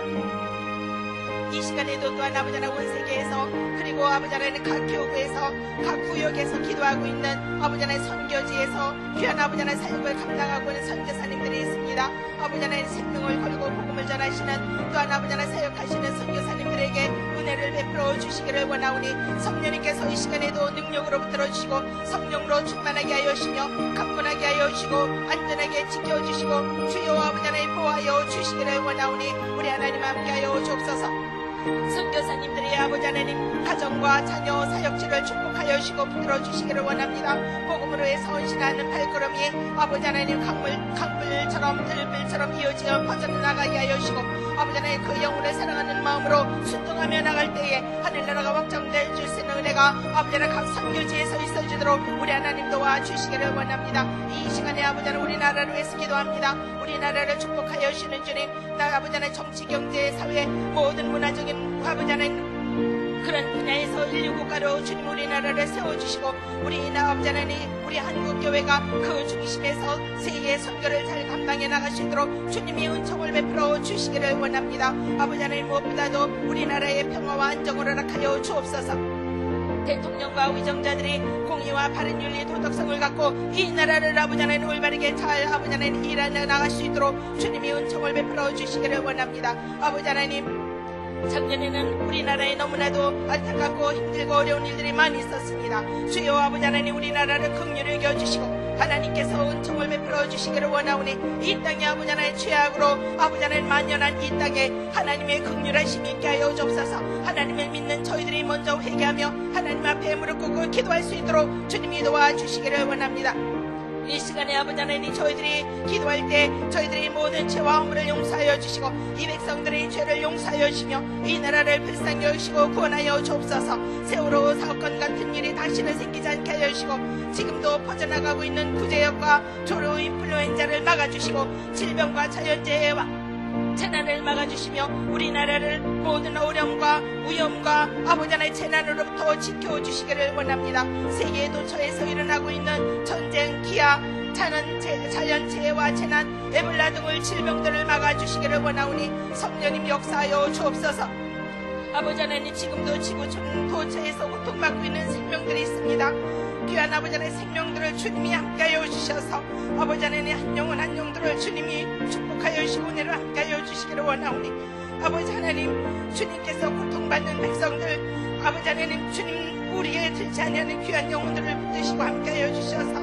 이 시간에도 또한 아버지 하나님 온 세계에서 그리고 아버지 하나님 각 교구에서 각 구역에서 기도하고 있는 아버지 하나님 선교지에서 귀한 아버지 하나님 사역을 감당하고 있는 선교사님들이 있습니다. 아버지 하나님 생명을 걸고 복음을 전하시는 또한 아버지 하나님 사역하시는 선교사님들에게 은혜를 베풀어 주시기를 원하오니 성령님께서 이 시간에도 능력으로 붙들어 주시고 성령으로 충만하게 하여 주시며 강건하게 하여 주시고 안전하게 지켜주시고 주여 아버지 하나님 보호하여 주시기를 원하오니 우리 하나님 함께하여 주옵소서. 선교사님들의 아버지 하나님 가정과 자녀 사역지를 축복하여 주시고 붙들어 주시기를 원합니다. 복음으로 해서 헌신하는 발걸음이 아버지 하나님 강불처럼 들불처럼 이어지어 퍼져나가게 하여 주시고 아버지 하나님 그 영혼을 사랑하는 마음으로 순종하며 나갈 때에 하늘나라가 확장될 줄 쓰는 은혜가 아버지 하나님 각 선교지에서 있어지도록 우리 하나님 도와주시기를 원합니다. 이 시간에 아버지 하나님 우리나라를 위해서 기도합니다. 우리나라를 축복하여 주시는 주님, 나 아버지 하나님 정치 경제 사회 모든 문화적인 아버지 하나님 그런 분야에서 인류 국가로 주님 우리나라를 세워주시고 우리 아버지 하나님 우리 한국교회가 그 중심에서 세계의 선교를 잘 감당해 나갈 수 있도록 주님이 은총을 베풀어 주시기를 원합니다. 아버지 하나님 무엇보다도 우리나라의 평화와 안정을 허락하여 주옵소서. 대통령과 위정자들이 공의와 바른 윤리 도덕성을 갖고 이 나라를 아버지 하나님 올바르게 잘 아버지 하나님 일해 나갈 수 있도록 주님이 은총을 베풀어 주시기를 원합니다. 아버지 하나님 작년에는 우리나라에 너무나도 안타깝고 힘들고 어려운 일들이 많이 있었습니다. 주여 아버지 하나님 우리나라를 긍휼히 여겨주시고 하나님께서 은총을 베풀어 주시기를 원하오니 이 땅에 아버지 하나님 죄악으로 아버지 하나님 만연한 이 땅에 하나님의 긍휼하심이 있게 하여 주옵소서. 하나님을 믿는 저희들이 먼저 회개하며 하나님 앞에 무릎 꿇고 기도할 수 있도록 주님이 도와주시기를 원합니다. 이 시간에 아버지 하나님 저희들이 기도할 때 저희들이 모든 죄와 허물을 용서하여 주시고 이 백성들의 죄를 용서하여 주시며 이 나라를 불쌍히 여기시고 구원하여 주옵소서. 세월호 사건 같은 일이 다시는 생기지 않게 하여 주시고 지금도 퍼져나가고 있는 구제역과 조류 인플루엔자를 막아주시고 질병과 자연재해와 재난을 막아주시며 우리나라를 모든 어려움과 위험과 아버지 하나의 재난으로부터 지켜주시기를 원합니다. 세계 도처에서 일어나고 있는 전쟁, 기아, 자연재해와 재난, 에볼라 등의 질병들을 막아주시기를 원하오니 성령님 역사하여 주옵소서. 아버지 하나님 지금도 지구 도처에서 고통받고 있는 생명들이 있습니다. 귀한 아버지 하나님 생명들을 주님이 함께하여 주셔서 아버지 하나님 한 영혼 한 영혼들을 주님이 축복하여 주시고 은혜로 함께하여 주시기를 원하오니 아버지 하나님 주님께서 고통받는 백성들 아버지 하나님 주님 우리의 들지 아니하는 귀한 영혼들을 붙드시고 함께하여 주셔서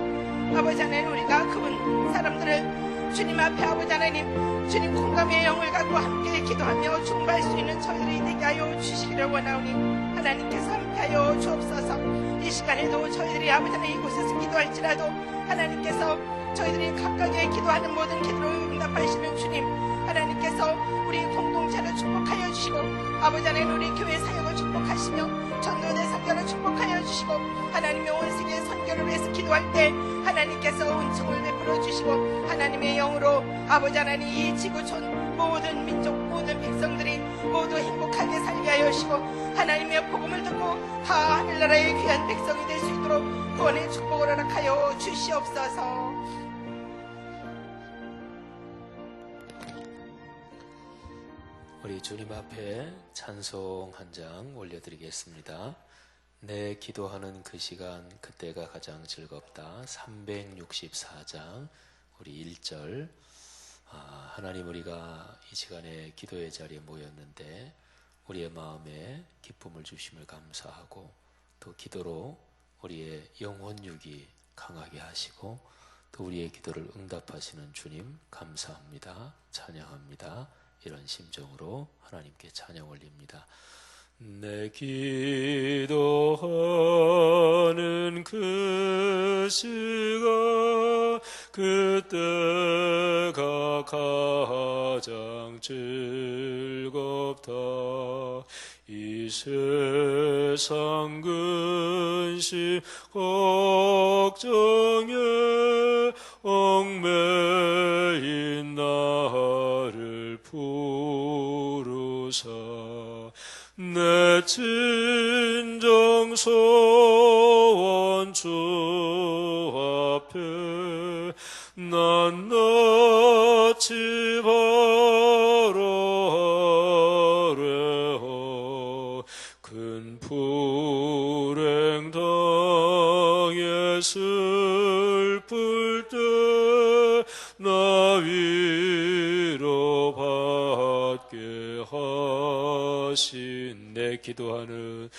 아버지 하나님 우리가 그분 사람들을 주님 앞에 아버지 하나님 주님 공감의 영을 갖고 함께 기도하며 중보할 수 있는 저희들이 되게 하여 주시기를 원하오니 하나님께서 함께하여 주옵소서. 이 시간에도 저희들이 아버지 하나님 이곳에서 기도할지라도 하나님께서 저희들이 각각의 기도하는 모든 기도를 응답하시는 주님 하나님께서 우리 공동체를 축복하여 주시고 아버지 하나님 우리 교회 사역을 축복하시며 전도대 선교를 축복하여 주시고 하나님의 온 세계 선교를 위해서 기도할 때 하나님께서 은총을 베풀어 주시고 하나님의 영으로 아버지 하나님 이 지구촌 모든 민족 모든 백성들이 모두 행복하게 살게 하여 주시고 하나님의 복음을 듣고 다 하늘나라의 귀한 백성이 될 수 있도록 구원의 축복을 허락하여 주시옵소서. 우리 주님 앞에 찬송 한 장 올려드리겠습니다. 내 기도하는 그 시간 그때가 가장 즐겁다. 364장 우리 1절. 하나님 우리가 이 시간에 기도의 자리에 모였는데 우리의 마음에 기쁨을 주심을 감사하고 또 기도로 우리의 영혼육이 강하게 하시고 또 우리의 기도를 응답하시는 주님 감사합니다. 찬양합니다. 이런 심정으로 하나님께 찬양 올립니다. 내 기도하는 그 시간 그때가 가장 즐겁다. 이 세상 근심 걱정에 얽매인 나를 부르사 내 친정 소원 주 앞에 낱낱이 바라래호. 큰 불행 당해 슬플 때 나 위로 받게 하신 내 기도하는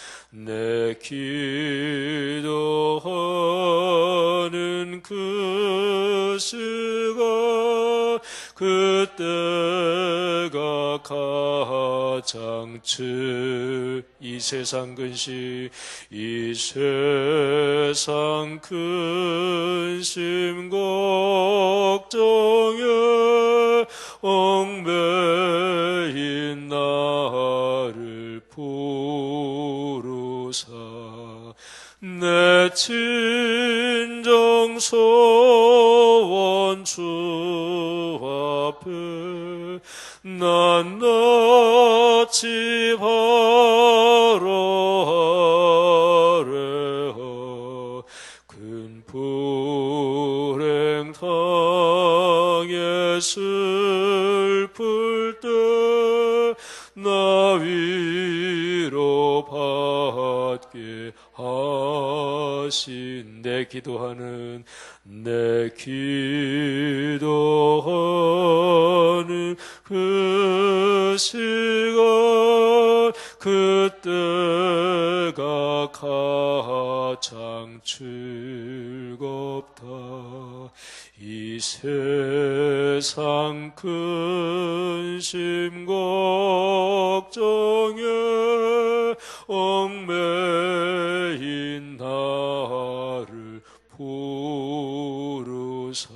그 시간 그때가 가장 이 세상 근심 이 세상 근심 걱정에 얽매인 나를 부르사 내 친정 소원 주 앞에 낱낱이 바라래호. 큰 불행 당해 슬플 때 나 위로 받게 하신 내 기도하는 그 시간 그때가 가장 즐겁다. 이 세상 근심 걱정에 얽매인 나를 부르사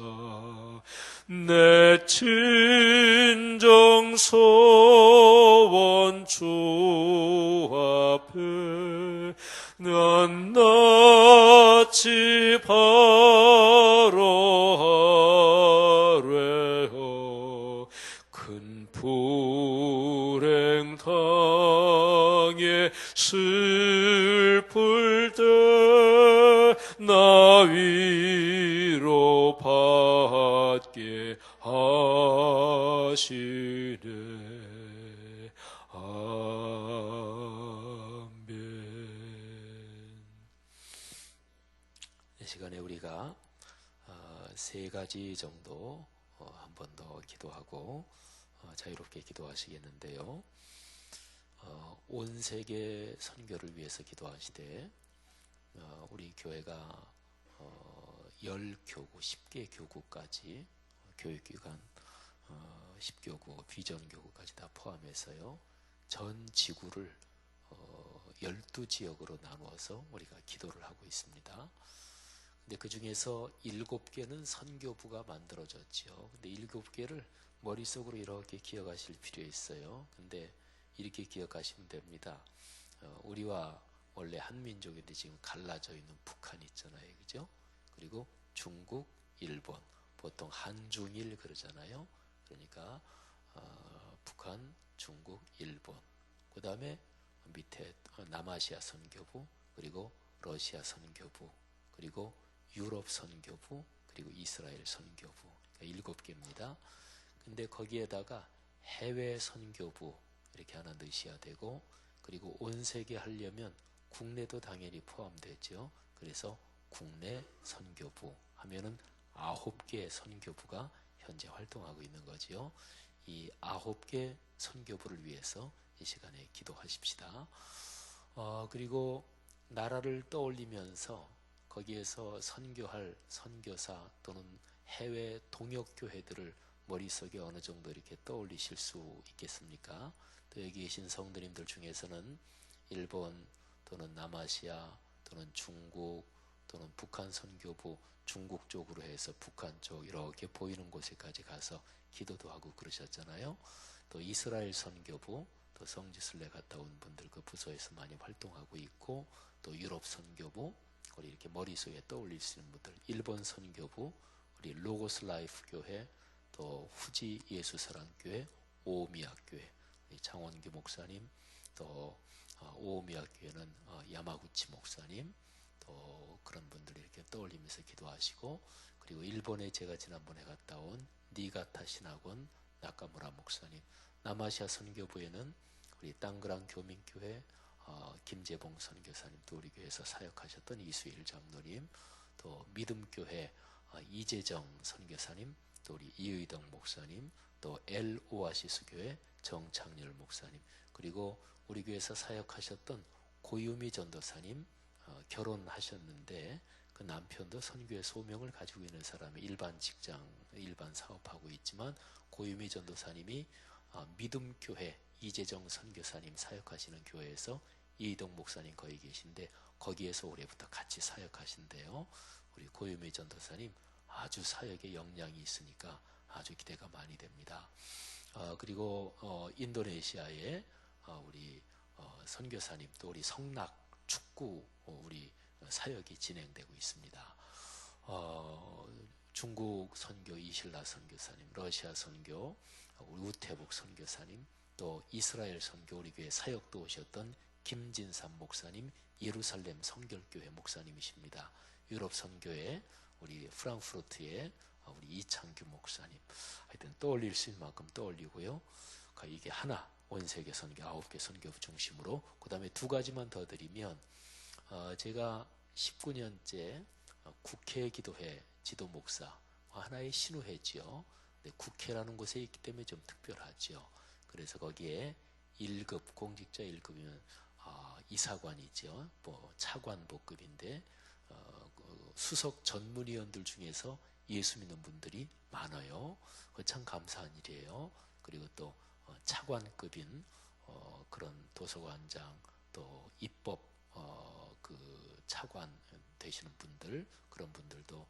내 친정 소원 주 앞에 낱낱이 바라래호. 큰 불행 당해 슬플 때 나 위로 받게 하시네. 아멘. 이 시간에 우리가 세 가지 정도 한 번 더 기도하고 자유롭게 기도하시겠는데요. 온 세계 선교를 위해서 기도하시되 우리 교회가 10교구, 10개 교구까지 교육기관 10교구, 비전교구까지 다 포함해서요. 전 지구를 12지역으로 나누어서 우리가 기도를 하고 있습니다. 근데 그 중에서 7개는 선교부가 만들어졌죠. 근데 7개를 머릿속으로 이렇게 기억하실 필요 있어요. 근데 이렇게 기억하시면 됩니다. 우리와 원래 한민족인데 지금 갈라져 있는 북한 있잖아요. 그죠? 그리고 중국, 일본, 보통 한중일 그러잖아요. 그러니까 북한, 중국, 일본, 그 다음에 밑에 남아시아 선교부, 그리고 러시아 선교부, 그리고 유럽 선교부, 그리고 이스라엘 선교부, 그러니까 7개입니다. 근데 거기에다가 해외 선교부 이렇게 하나 넣으셔야 되고, 그리고 온 세계 하려면 국내도 당연히 포함되죠. 그래서 국내 선교부 하면은 9개 선교부가 현재 활동하고 있는 거지요. 이 9개 선교부를 위해서 이 시간에 기도하십시다. 그리고 나라를 떠올리면서 거기에서 선교할 선교사 또는 해외 동역교회들을 머릿속에 어느 정도 이렇게 떠올리실 수 있겠습니까? 또 여기 계신 성도님들 중에서는 일본 또는 남아시아 또는 중국 또는 북한 선교부 중국 쪽으로 해서 북한 쪽 이렇게 보이는 곳에까지 가서 기도도 하고 그러셨잖아요. 또 이스라엘 선교부, 또 성지순례 갔다 온 분들 그 부서에서 많이 활동하고 있고, 또 유럽 선교부, 우리 이렇게 머릿속에 떠올릴 수 있는 분들, 일본 선교부, 우리 로고스 라이프 교회, 또 후지 예수사랑교회, 오미학 교회, 장원규 목사님, 또 오미학 교회는 야마구치 목사님, 또 그런 분들 이렇게 떠올리면서 기도하시고, 그리고 일본에 제가 지난번에 갔다 온 니가타 신학원 나카무라 목사님, 남아시아 선교부에는 우리 땅그랑 교민교회 김재봉 선교사님, 또 우리 교회에서 사역하셨던 이수일 장로님, 또 믿음교회 이재정 선교사님, 또 우리 이의덕 목사님, 또 엘 오아시스 교회 정창렬 목사님, 그리고 우리 교회에서 사역하셨던 고유미 전도사님, 결혼하셨는데 그 남편도 선교의 소명을 가지고 있는 사람이 일반 직장, 일반 사업하고 있지만, 고유미 전도사님이 믿음교회 이재정 선교사님 사역하시는 교회에서 이의덕 목사님 거기 계신데 거기에서 올해부터 같이 사역하신대요. 우리 고유미 전도사님 아주 사역에 역량이 있으니까 아주 기대가 많이 됩니다. 그리고 인도네시아에 우리 선교사님, 또 우리 성낙 축구 우리 사역이 진행되고 있습니다. 중국 선교 이실라 선교사님, 러시아 선교 우리 우태복 선교사님, 또 이스라엘 선교 우리 교회 사역도 오셨던 김진삼 목사님, 예루살렘 성결교회 목사님이십니다. 유럽 선교회 우리 프랑크푸르트의 우리 이창규 목사님, 하여튼 떠올릴 수 있는 만큼 떠올리고요. 이게 하나, 온세계 선교 9개 선교부 중심으로. 그 다음에 두 가지만 더 드리면, 제가 19년째 국회 기도회 지도 목사, 하나의 신우회지요. 국회라는 곳에 있기 때문에 좀 특별하죠. 그래서 거기에 1급, 공직자 1급이면 이사관이죠. 뭐 차관보급인데 수석 전문위원들 중에서 예수 믿는 분들이 많아요. 참 감사한 일이에요. 그리고 또 차관급인 그런 도서관장, 또 입법 그 차관 되시는 분들, 그런 분들도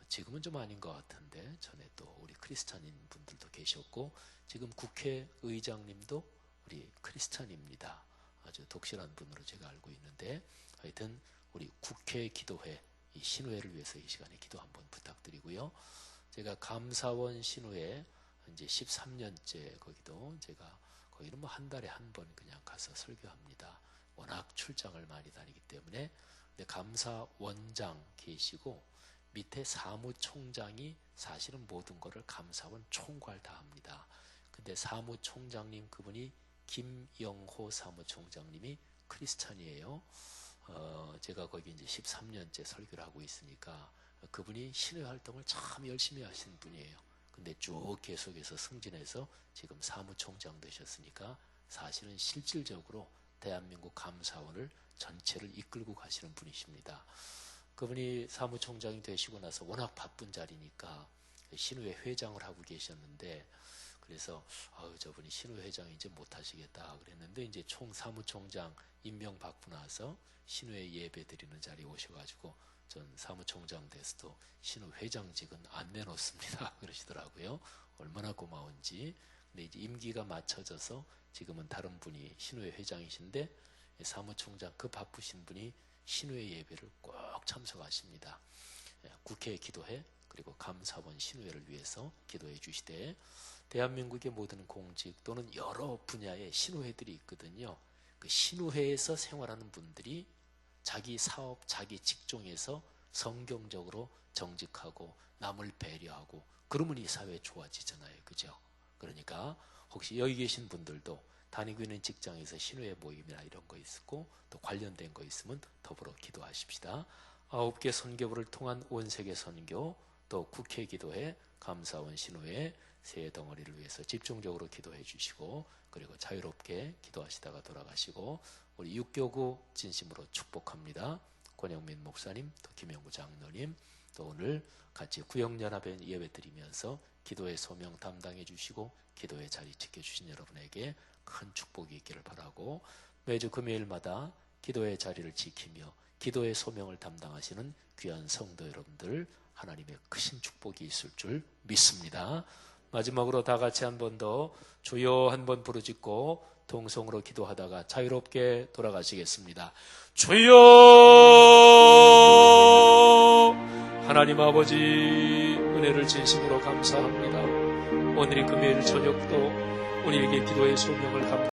지금은 좀 아닌 것 같은데 전에 또 우리 크리스찬인 분들도 계셨고, 지금 국회의장님도 우리 크리스찬입니다. 아주 독실한 분으로 제가 알고 있는데, 하여튼 우리 국회 기도회 이 신우회를 위해서 이 시간에 기도 한번 부탁드리고요. 제가 감사원 신우회 이제 13년째 거기도 제가 거기는 뭐 한 달에 한 번 그냥 가서 설교합니다. 워낙 출장을 많이 다니기 때문에. 근데 감사원장 계시고 밑에 사무총장이 사실은 모든 거를 감사원 총괄 다 합니다. 근데 사무총장님 그분이 김영호 사무총장님이 크리스찬이에요. 제가 거기 이제 13년째 설교를 하고 있으니까 그분이 신의 활동을 참 열심히 하시는 분이에요. 근데 쭉 계속해서 승진해서 지금 사무총장 되셨으니까 사실은 실질적으로 대한민국 감사원을 전체를 이끌고 가시는 분이십니다. 그분이 사무총장이 되시고 나서 워낙 바쁜 자리니까 신우회 회장을 하고 계셨는데, 그래서 저분이 신우회 회장 이제 못하시겠다 그랬는데, 이제 총 사무총장 임명 받고 나서 신우회 예배 드리는 자리에 오셔가지고 전 사무총장 돼서도 신우 회장직은 안 내놓습니다 그러시더라고요. 얼마나 고마운지. 근데 이제 임기가 맞춰져서 지금은 다른 분이 신우회 회장이신데, 사무총장 그 바쁘신 분이 신우회 예배를 꼭 참석하십니다. 국회 기도회 그리고 감사원 신우회를 위해서 기도해 주시되, 대한민국의 모든 공직 또는 여러 분야의 신우회들이 있거든요. 그 신우회에서 생활하는 분들이 자기 사업, 자기 직종에서 성경적으로 정직하고 남을 배려하고 그러면 이 사회 좋아지잖아요. 그죠? 그러니까 혹시 여기 계신 분들도 다니고 있는 직장에서 신우회 모임이나 이런 거 있고 또 관련된 거 있으면 더불어 기도하십시다. 9개 선교부를 통한 온세계 선교, 또 국회 기도회, 감사원 신우회 세 덩어리를 위해서 집중적으로 기도해 주시고, 그리고 자유롭게 기도하시다가 돌아가시고, 우리 육교구 진심으로 축복합니다. 권영민 목사님, 또 김영구 장로님, 또 오늘 같이 구역연합에 예배 드리면서 기도의 소명 담당해 주시고 기도의 자리 지켜주신 여러분에게 큰 축복이 있기를 바라고, 매주 금요일마다 기도의 자리를 지키며 기도의 소명을 담당하시는 귀한 성도 여러분들, 하나님의 크신 축복이 있을 줄 믿습니다. 마지막으로 다 같이 한 번 더 주여 한번 부르짖고 동성으로 기도하다가 자유롭게 돌아가시겠습니다. 주여! 하나님 아버지, 은혜를 진심으로 감사합니다. 오늘이 금요일 저녁도 우리에게 기도의 소명을 감당